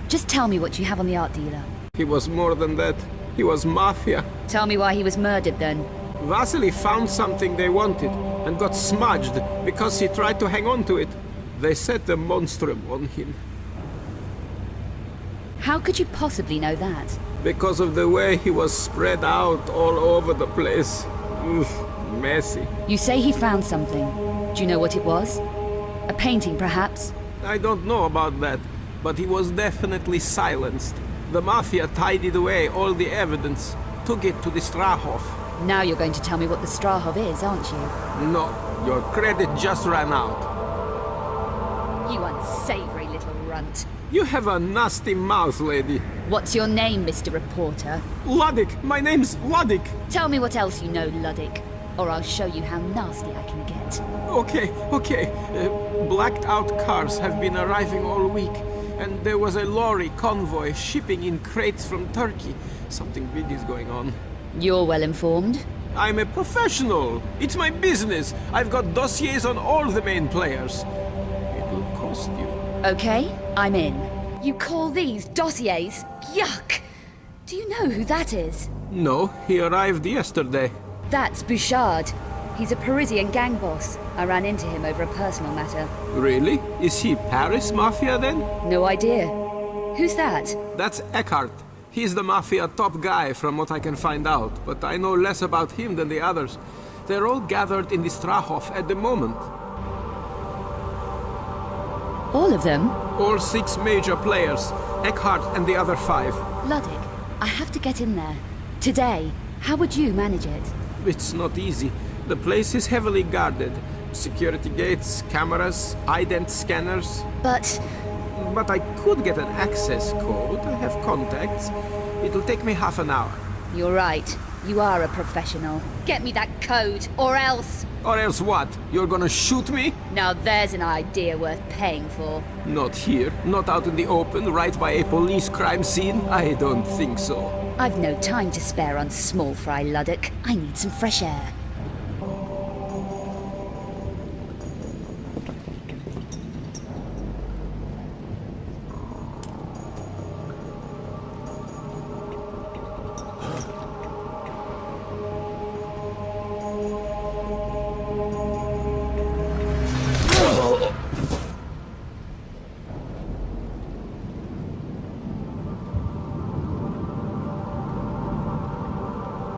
Just tell me what you have on the art dealer. He was more than that. He was mafia. Tell me why he was murdered then. Vasily found something they wanted and got smudged because he tried to hang on to it. They set the Monstrum on him. How could you possibly know that? Because of the way he was spread out all over the place. Oof, messy. You say he found something. Do you know what it was? A painting, perhaps? I don't know about that, but he was definitely silenced. The Mafia tidied away all the evidence, took it to the Strahov. Now you're going to tell me what the Strahov is, aren't you? No, your credit just ran out. You unsavory little runt. You have a nasty mouth, lady. What's your name, Mr. Reporter? Luddick! My name's Luddick! Tell me what else you know, Luddick, or I'll show you how nasty I can get. Okay. Blacked out cars have been arriving all week, and there was a lorry convoy shipping in crates from Turkey. Something big is going on. You're well informed. I'm a professional. It's my business. I've got dossiers on all the main players. It'll cost you. Okay, I'm in. You call these dossiers? Yuck! Do you know who that is? No, he arrived yesterday. That's Bouchard. He's a Parisian gang boss. I ran into him over a personal matter. Really? Is he Paris Mafia then? No idea. Who's that? That's Eckhart. He's the Mafia top guy from what I can find out, but I know less about him than the others. They're all gathered in the Strahov at the moment. All of them? All 6 major players. Eckhart and the other 5. Luddick, I have to get in there. Today. How would you manage it? It's not easy. The place is heavily guarded. Security gates, cameras, ident scanners. But I could get an access code. I have contacts. It'll take me half an hour. You're right. You are a professional. Get me that code, or else... Or else what? You're gonna shoot me? Now there's an idea worth paying for. Not here. Not out in the open, right by a police crime scene. I don't think so. I've no time to spare on small fry, Luddick. I need some fresh air.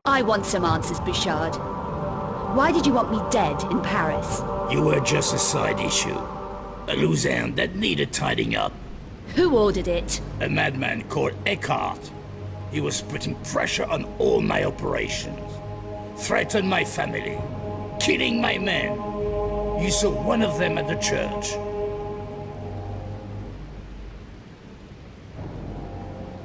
I want some answers, Bouchard. Why did you want me dead in Paris? You were just a side issue. A loose end that needed tidying up. Who ordered it? A madman called Eckhart. He was putting pressure on all my operations. Threatened my family. Killing my men. You saw one of them at the church.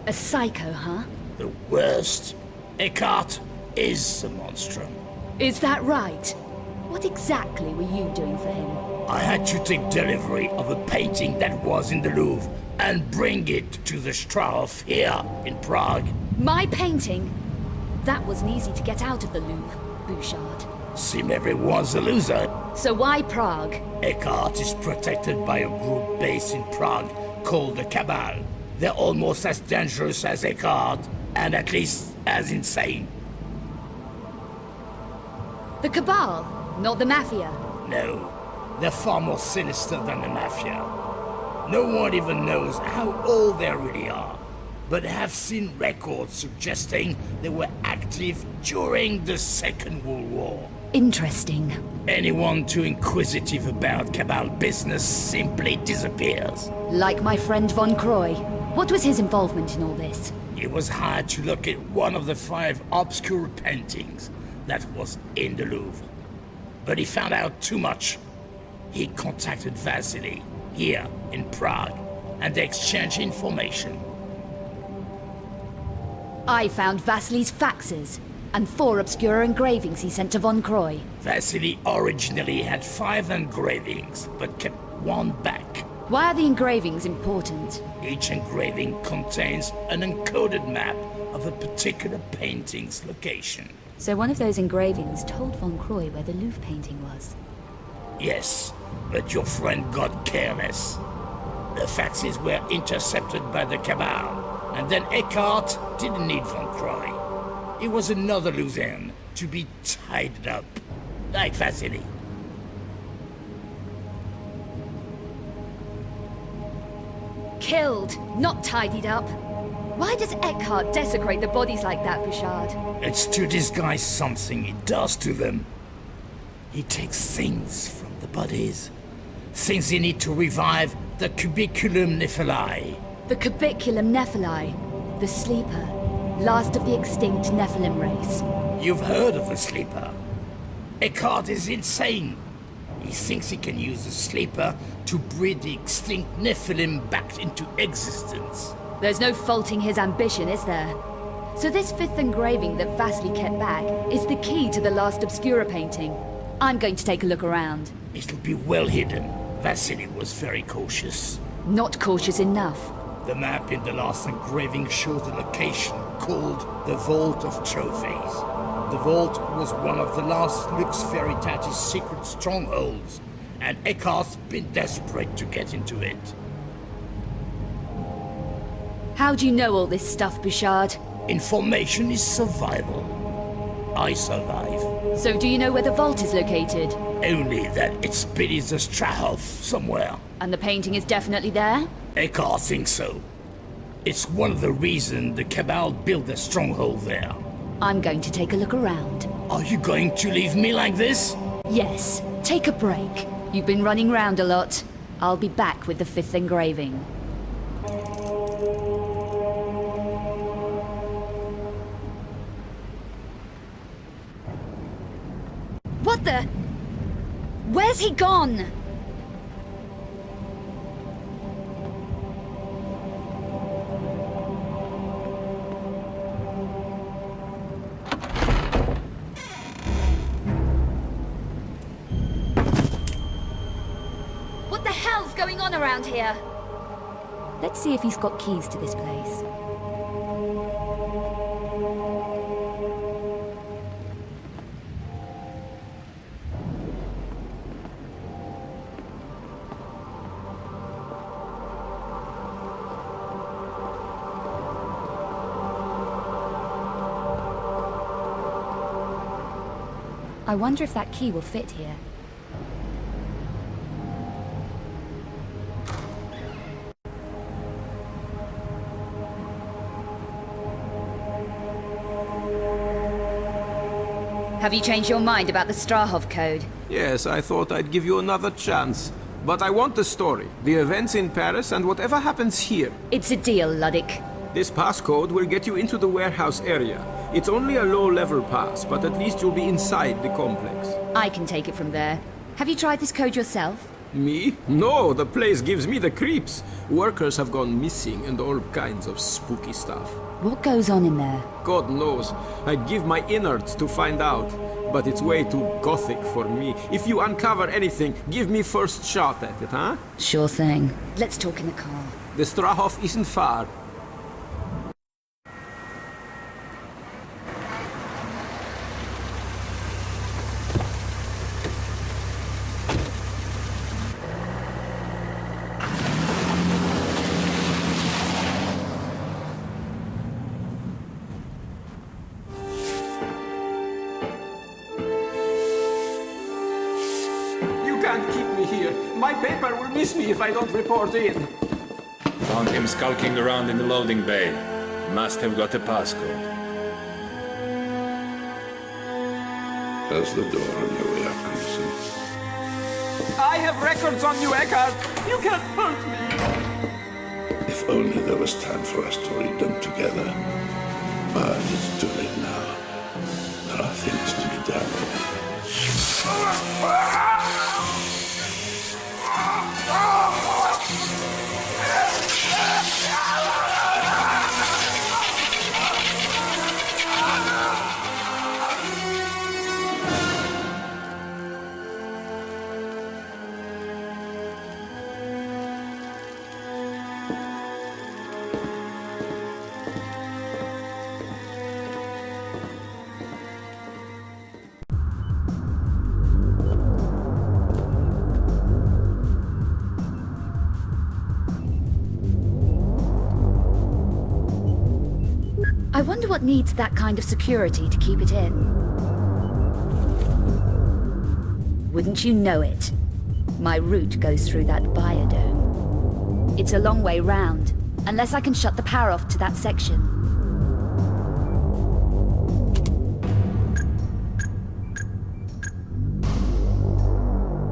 A psycho, huh? The worst. Eckhart is the Monstrum. Is that right? What exactly were you doing for him? I had to take delivery of a painting that was in the Louvre and bring it to the Strahov here in Prague. My painting? That wasn't easy to get out of the Louvre, Bouchard. Seem everyone's a loser. So why Prague? Eckhart is protected by a group based in Prague called the Cabal. They're almost as dangerous as Eckhart, and at least as insane. The Cabal, not the Mafia? No, they're far more sinister than the Mafia. No one even knows how old they really are, but have seen records suggesting they were active during the Second World War. Interesting. Anyone too inquisitive about Cabal business simply disappears. Like my friend Von Croy. What was his involvement in all this? He was hired to look at one of the 5 obscure paintings that was in the Louvre. But he found out too much. He contacted Vasily, here in Prague, and they exchanged information. I found Vasily's faxes, and 4 obscure engravings he sent to Von Croy. Vasily originally had 5 engravings, but kept 1 back. Why are the engravings important? Each engraving contains an encoded map of a particular painting's location. So one of those engravings told Von Croy where the Louvre painting was? Yes, but your friend got careless. The faxes were intercepted by the Cabal, and then Eckhart didn't need Von Croy. He was another Luzerne to be tied up, like Vasily. Killed, not tidied up. Why does Eckhart desecrate the bodies like that, Bouchard? It's to disguise something he does to them. He takes things from the bodies. Things he need to revive the cubiculum Nephili. The cubiculum Nephili. The sleeper. Last of the extinct Nephilim race. You've heard of the sleeper. Eckhart is insane. He thinks he can use the sleeper to breed the extinct Nephilim back into existence. There's no faulting his ambition, is there? So this 5th engraving that Vasily kept back is the key to the last Obscura painting. I'm going to take a look around. It'll be well hidden. Vasily was very cautious. Not cautious enough. The map in the last engraving shows a location called the Vault of Trophies. The vault was one of the last Lux Veritatis secret strongholds, and Eckhart's been desperate to get into it. How do you know all this stuff, Bouchard? Information is survival. I survive. So do you know where the vault is located? Only that it's beneath the Strahov somewhere. And the painting is definitely there? Eckhart thinks so. It's one of the reasons the Cabal built their stronghold there. I'm going to take a look around. Are you going to leave me like this? Yes. Take a break. You've been running round a lot. I'll be back with the 5th engraving. What the? Where's he gone? What the hell's going on around here? Let's see if he's got keys to this place. I wonder if that key will fit here. Have you changed your mind about the Strahov code? Yes, I thought I'd give you another chance. But I want the story, the events in Paris, and whatever happens here. It's a deal, Luddick. This passcode will get you into the warehouse area. It's only a low-level pass, but at least you'll be inside the complex. I can take it from there. Have you tried this code yourself? Me? No, the place gives me the creeps. Workers have gone missing and all kinds of spooky stuff. What goes on in there? God knows. I'd give my innards to find out. but it's way too gothic for me. If you uncover anything, give me first shot at it, huh? Sure thing. Let's talk in the car. The Strahov isn't far. My paper will miss me if I don't report in. Found him skulking around in the loading bay. Must have got a passcode. How's the door on your way up, Crimson? I have records on you, Eckhart! You can't hurt me! If only there was time for us to read them together. But it's too late now. There are things to be done. I wonder what needs that kind of security to keep it in. Wouldn't you know it? My route goes through that biodome. It's a long way round, unless I can shut the power off to that section.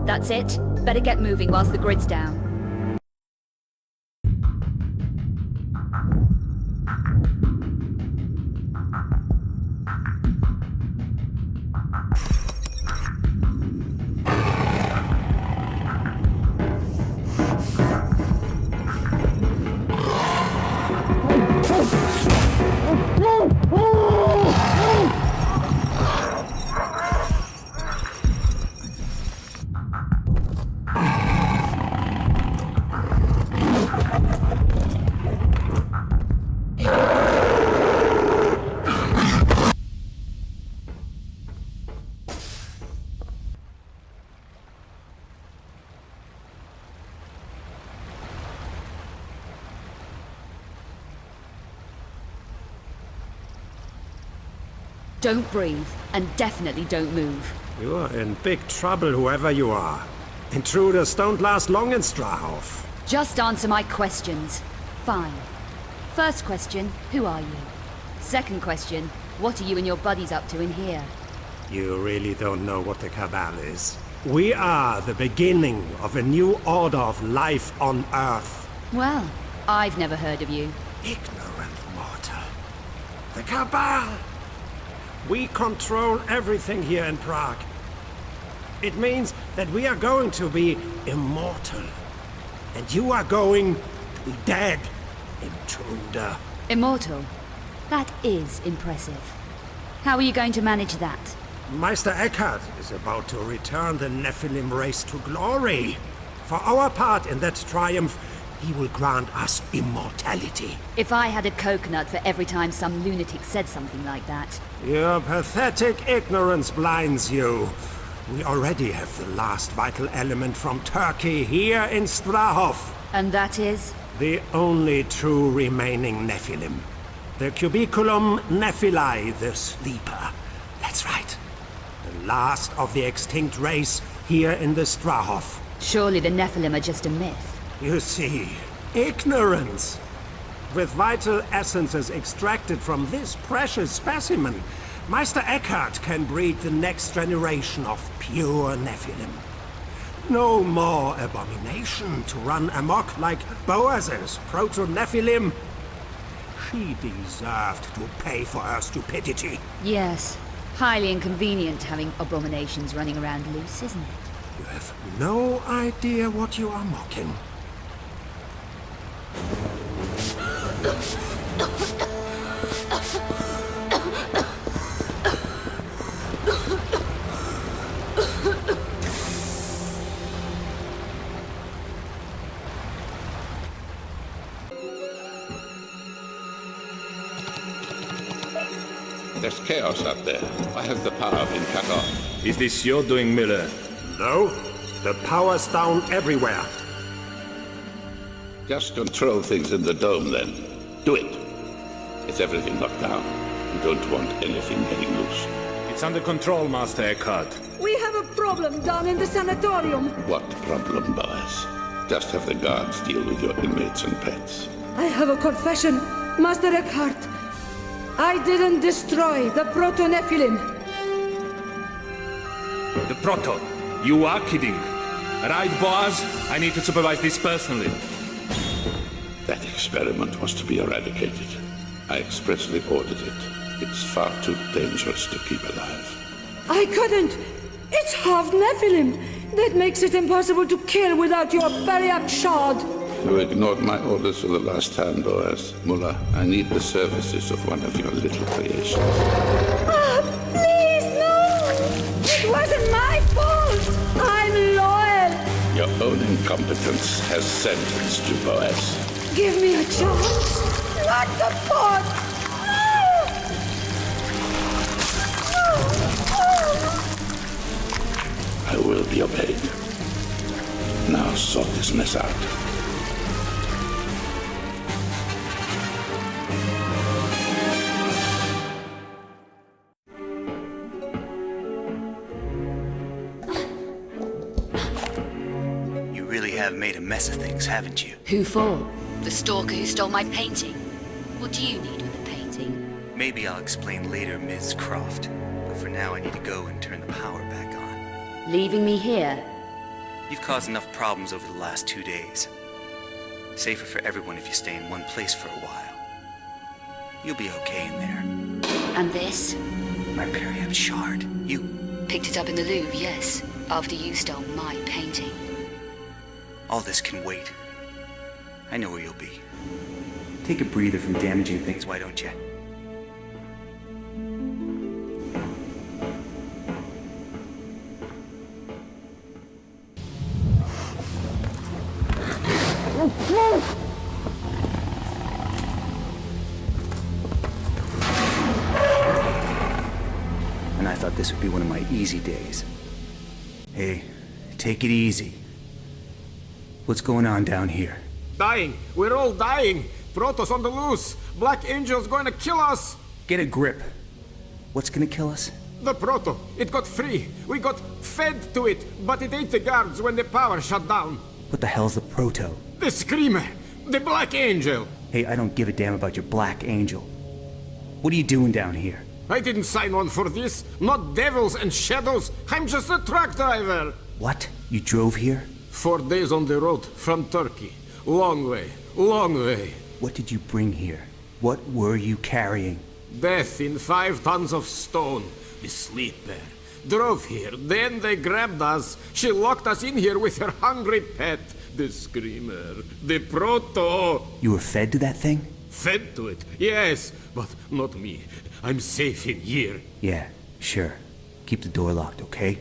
That's it. Better get moving whilst the grid's down. Don't breathe, and definitely don't move. You are in big trouble, whoever you are. Intruders don't last long in Strahov. Just answer my questions. Fine. First question, who are you? Second question, what are you and your buddies up to in here? You really don't know what the Cabal is. We are the beginning of a new order of life on Earth. Well, I've never heard of you. Ignorant mortal. The Cabal! We control everything here in Prague. It means that we are going to be immortal. And you are going to be dead, intruder. Immortal? That is impressive. How are you going to manage that? Meister Eckhart is about to return the Nephilim race to glory. For our part in that triumph, he will grant us immortality. If I had a coconut for every time some lunatic said something like that. Your pathetic ignorance blinds you. We already have the last vital element from Turkey here in Strahov. And that is? The only true remaining Nephilim. The Cubiculum Nephilae, the Sleeper. That's right. The last of the extinct race here in the Strahov. Surely the Nephilim are just a myth. You see, ignorance. With vital essences extracted from this precious specimen, Meister Eckhart can breed the next generation of pure Nephilim. No more abomination to run amok like Boaz's proto-Nephilim. She deserved to pay for her stupidity. Yes. Highly inconvenient having abominations running around loose, isn't it? You have no idea what you are mocking. There's chaos out there. Why has the power been cut off? Is this your doing, Miller? No, the power's down everywhere. Just control things in the dome, then. Do it. Is everything locked down? You don't want anything getting loose. It's under control, Master Eckhart. We have a problem down in the sanatorium. What problem, boys? Just have the guards deal with your inmates and pets. I have a confession, Master Eckhart. I didn't destroy the Proto-Nephilim. The Proto. You are kidding. Right, Boaz? I need to supervise this personally. That experiment was to be eradicated. I expressly ordered it. It's far too dangerous to keep alive. I couldn't. It's half Nephilim. That makes it impossible to kill without your bariac shard. You ignored my orders for the last time, Boaz. Mullah, I need the services of one of your little creations. Ah, please, no! It wasn't my fault! I'm loyal! Your own incompetence has sentenced you, Boaz. Give me a chance! Not the pot! I will be obeyed. Now sort this mess out. You really have made a mess of things, haven't you? Who for? The stalker who stole my painting? What do you need with the painting? Maybe I'll explain later, Ms. Croft. But for now, I need to go and turn the power back on. Leaving me here? You've caused enough problems over the last 2 days. Safer for everyone if you stay in one place for a while. You'll be okay in there. And this? My Periap shard. You Picked it up in the Louvre, yes. After you stole my painting. All this can wait. I know where you'll be. Take a breather from damaging things, why don't you? And I thought this would be one of my easy days. Hey, take it easy. What's going on down here? Dying. We're all dying. Protoss on the loose. Black Angel's going to kill us. Get a grip. What's gonna kill us? The Proto. It got free. We got fed to it, but it ate the guards when the power shut down. What the hell's the Proto? The Screamer. The Black Angel. Hey, I don't give a damn about your Black Angel. What are you doing down here? I didn't sign on for this. Not devils and shadows. I'm just a truck driver. What? You drove here? 4 days on the road from Turkey. Long way. Long way. What did you bring here? What were you carrying? Death in 5 tons of stone. The Sleeper. Drove here. Then they grabbed us. She locked us in here with her hungry pet. The Screamer. The Proto. You were fed to that thing? Fed to it, yes. But not me. I'm safe in here. Yeah, sure. Keep the door locked, okay?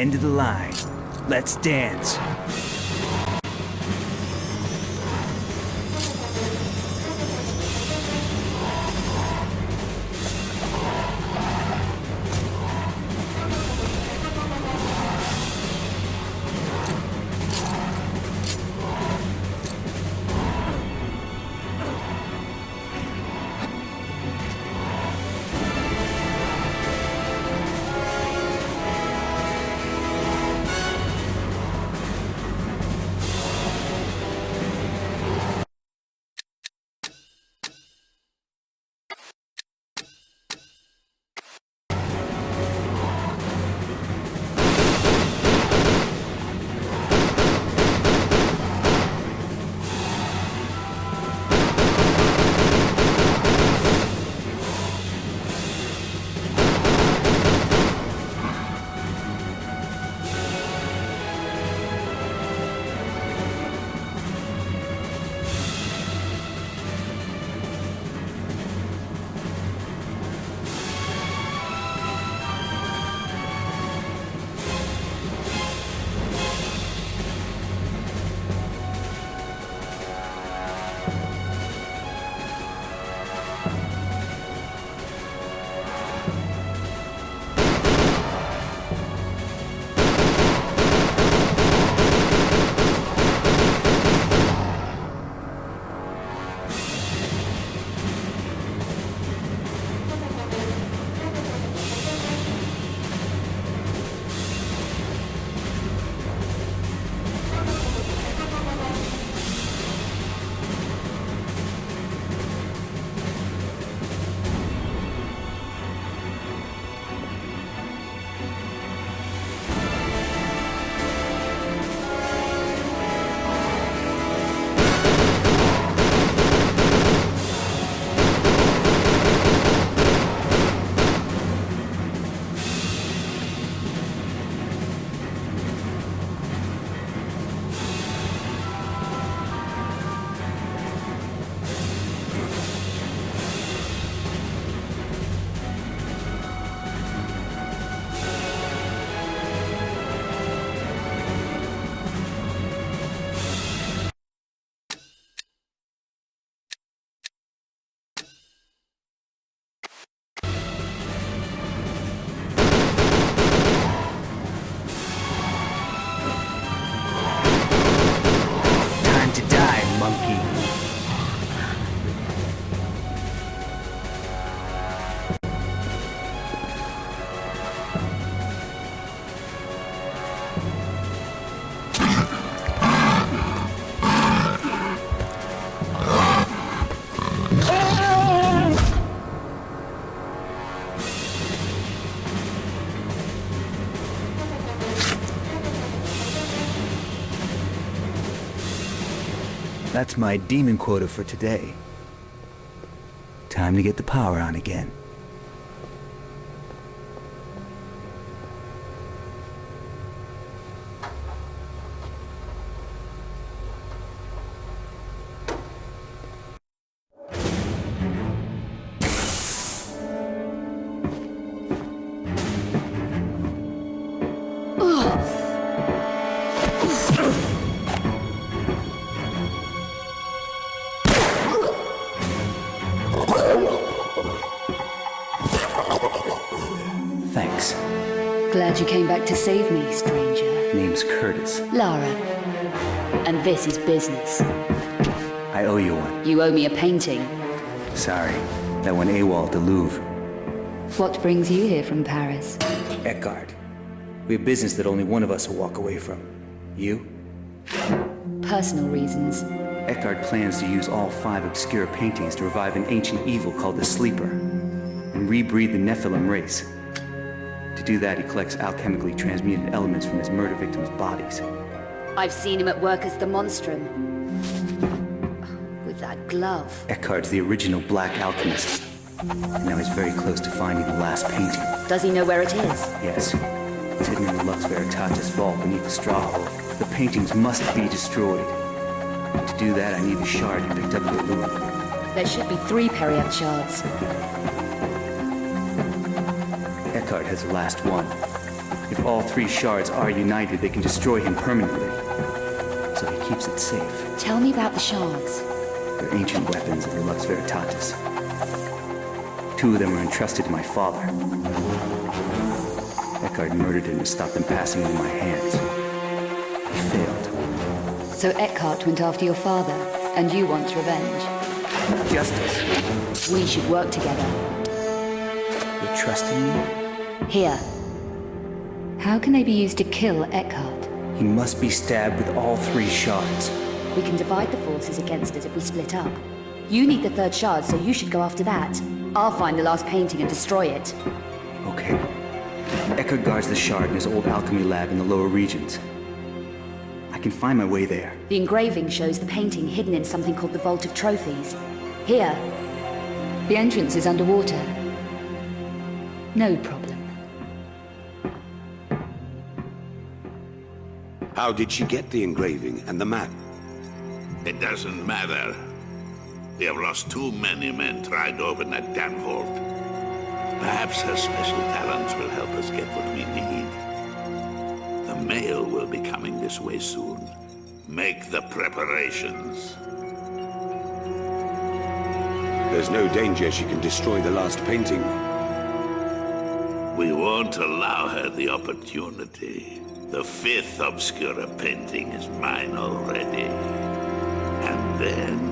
End of the line. Let's dance. That's my demon quota for today. Time to get the power on again. Thanks. Glad you came back to save me, stranger. Name's Curtis. Lara. And this is business. I owe you one. You owe me a painting. Sorry. That went AWOL at the Louvre. What brings you here from Paris? Eckhart. We have business that only one of us will walk away from. You? Personal reasons. Eckhart plans to use all 5 obscure paintings to revive an ancient evil called the Sleeper, and rebreed the Nephilim race. To do that, he collects alchemically transmuted elements from his murder victims' bodies. I've seen him at work as the Monstrum. With that glove. Eckhart's the original black alchemist. And now he's very close to finding the last painting. Does he know where it is? Yes. It's hidden in the Lux Veritatis vault beneath the Strahov. The paintings must be destroyed. To do that, I need the shard you picked up at the Louvre. There should be 3 Periapt shards. Eckhart has the last one. If all 3 shards are united, they can destroy him permanently. So he keeps it safe. Tell me about the shards. They're ancient weapons of the Lux Veritatis. 2 of them were entrusted to my father. Eckhart murdered him to stop them passing into my hands. He failed. So Eckhart went after your father, and you want revenge. Justice. We should work together. You're trusting me? Here. How can they be used to kill Eckhart? He must be stabbed with all 3 shards. We can divide the forces against us if we split up. You need the 3rd shard, so you should go after that. I'll find the last painting and destroy it. Okay. Eckhart guards the shard in his old alchemy lab in the lower regions. I can find my way there. The engraving shows the painting hidden in something called the Vault of Trophies. Here. The entrance is underwater. No problem. How did she get the engraving and the map? It doesn't matter. We have lost too many men trying to open that damn vault. Perhaps her special talents will help us get what we need. The mail will be coming this way soon. Make the preparations. There's no danger she can destroy the last painting. We won't allow her the opportunity. The 5th Obscura painting is mine already. And then...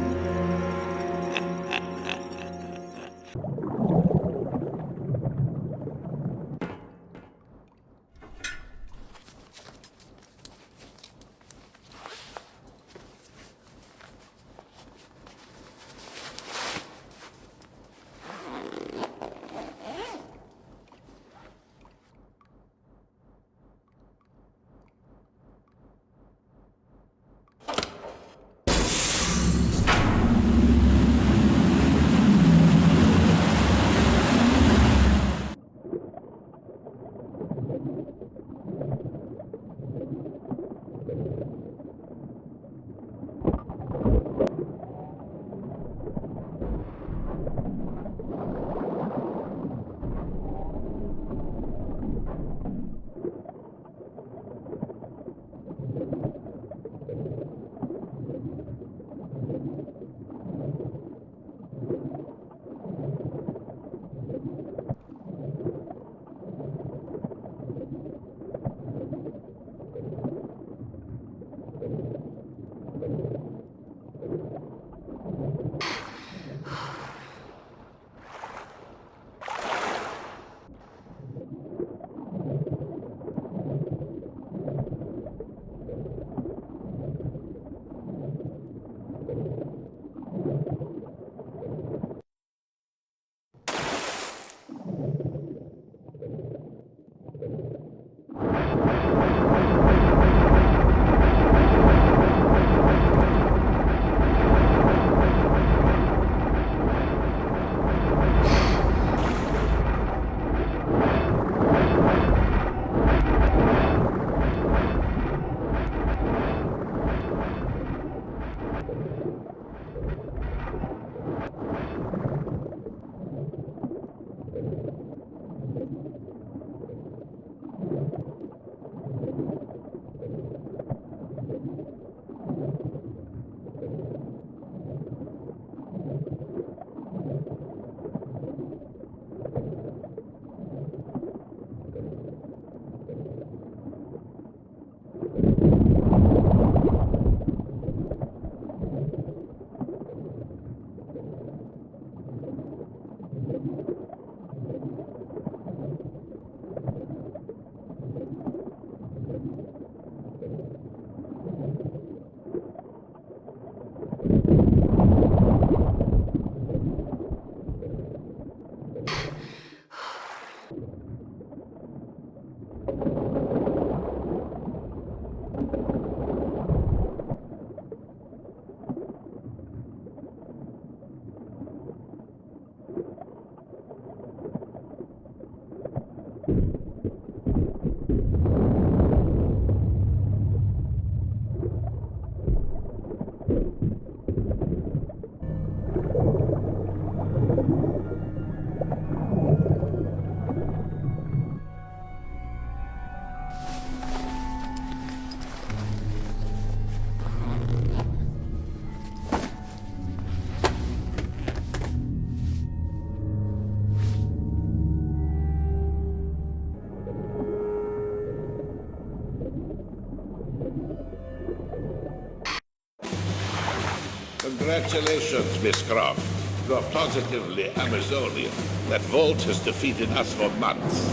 Congratulations, Miss Croft. You are positively Amazonian. That vault has defeated us for months.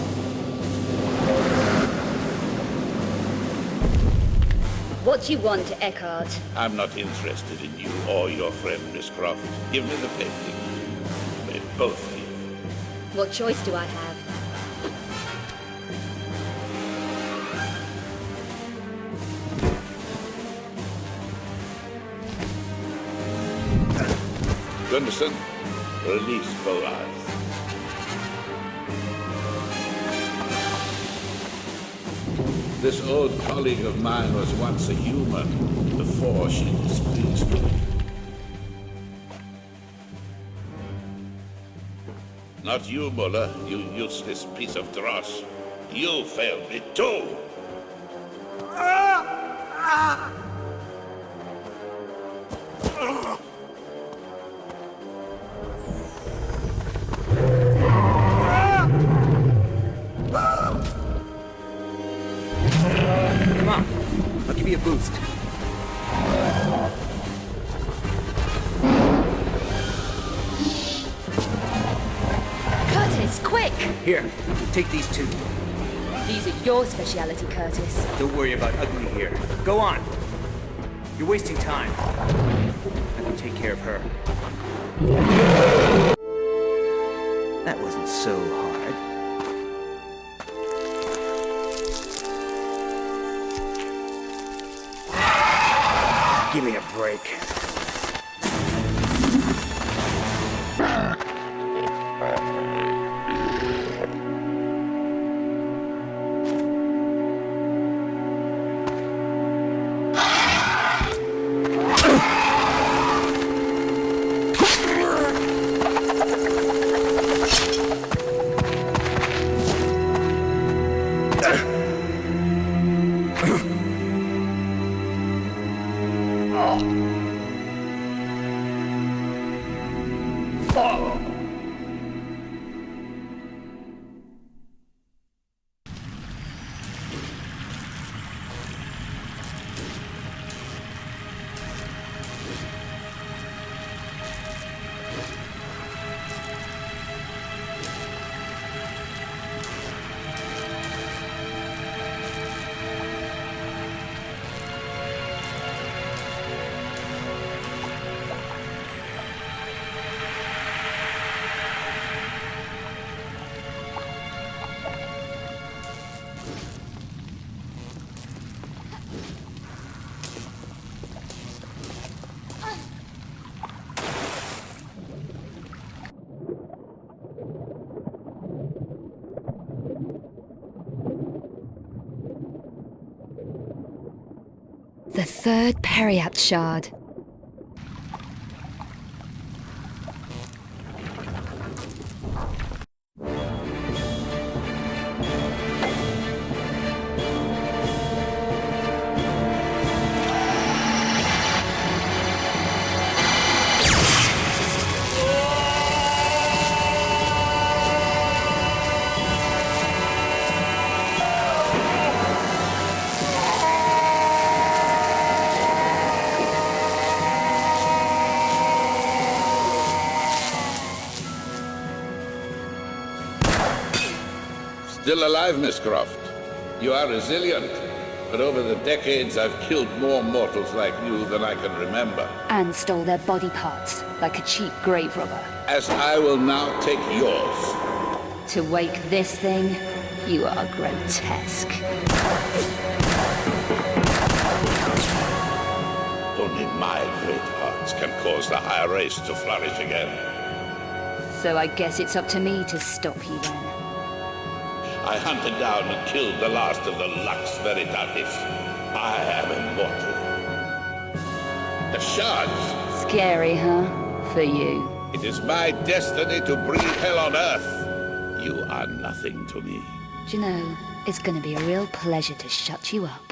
What do you want, Eckhart? I'm not interested in you or your friend, Miss Croft. Give me the painting. May both leave. What choice do I have? Gunderson, release Bouchard. This old colleague of mine was once a human before she displeased me. Not you, Muller, you useless piece of dross. You failed me too! Come on, I'll give you a boost. Curtis, quick! Here, take these two. These are your speciality, Curtis. Don't worry about ugly here. Go on. You're wasting time. I can take care of her. That wasn't so hard. Give me a break. The third Periapt shard. Still alive, Miss Croft. You are resilient. But over the decades, I've killed more mortals like you than I can remember. And stole their body parts, like a cheap grave robber. As I will now take yours. To wake this thing, you are grotesque. Only my great hearts can cause the higher race to flourish again. So I guess it's up to me to stop you then. I hunted down and killed the last of the Lux Veritatis. I am immortal. The shards. Scary, huh? For you. It is my destiny to breed hell on Earth. You are nothing to me. Do you know, it's gonna be a real pleasure to shut you up.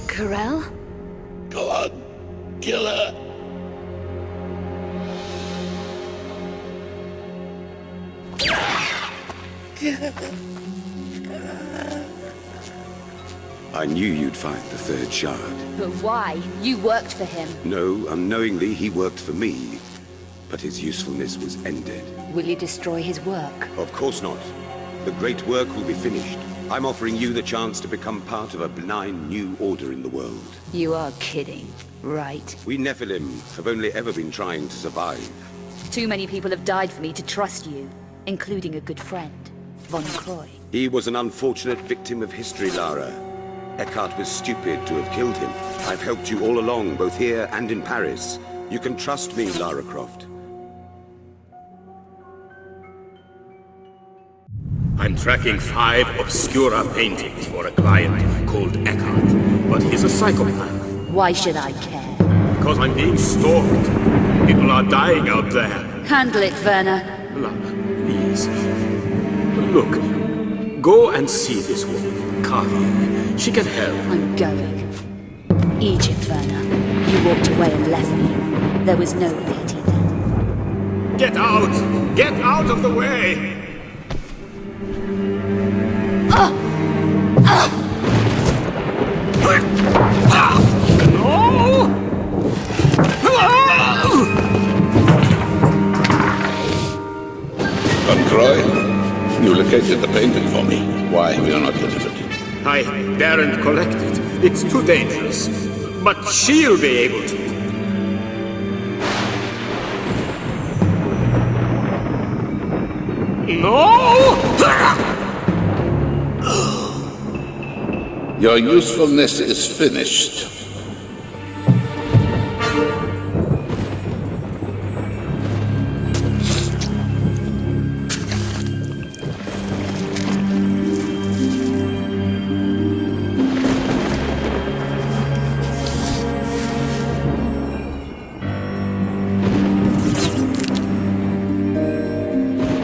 Corel? Go on, kill her. I knew you'd find the third shard. But why? You worked for him. No, unknowingly he worked for me. But his usefulness was ended. Will you destroy his work? Of course not. The great work will be finished. I'm offering you the chance to become part of a benign new order in the world. You are kidding, right? We Nephilim have only ever been trying to survive. Too many people have died for me to trust you, including a good friend, Von Croy. He was an unfortunate victim of history, Lara. Eckhart was stupid to have killed him. I've helped you all along, both here and in Paris. You can trust me, Lara Croft. I'm tracking 5 Obscura paintings for a client called Eckhart, but he's a psychopath. Why should I care? Because I'm being stalked. People are dying out there. Handle it, Werner. Lara, please. Look, go and see this woman, Kavi. She can help. I'm going. Egypt, Werner. You walked away and left me. There was no pity then. Get out! Get out of the way! Croy, you located the painting for me. Why have you not delivered it? I daren't collect it. It's too dangerous. But she'll be able to. No! Your usefulness is finished.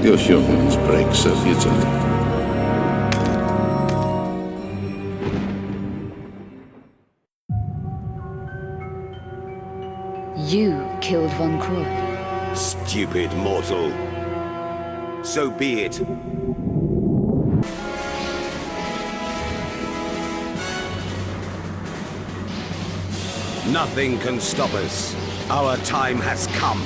Your humans break so easily. You killed Von Croy. Stupid mortal. So be it. Nothing can stop us. Our time has come.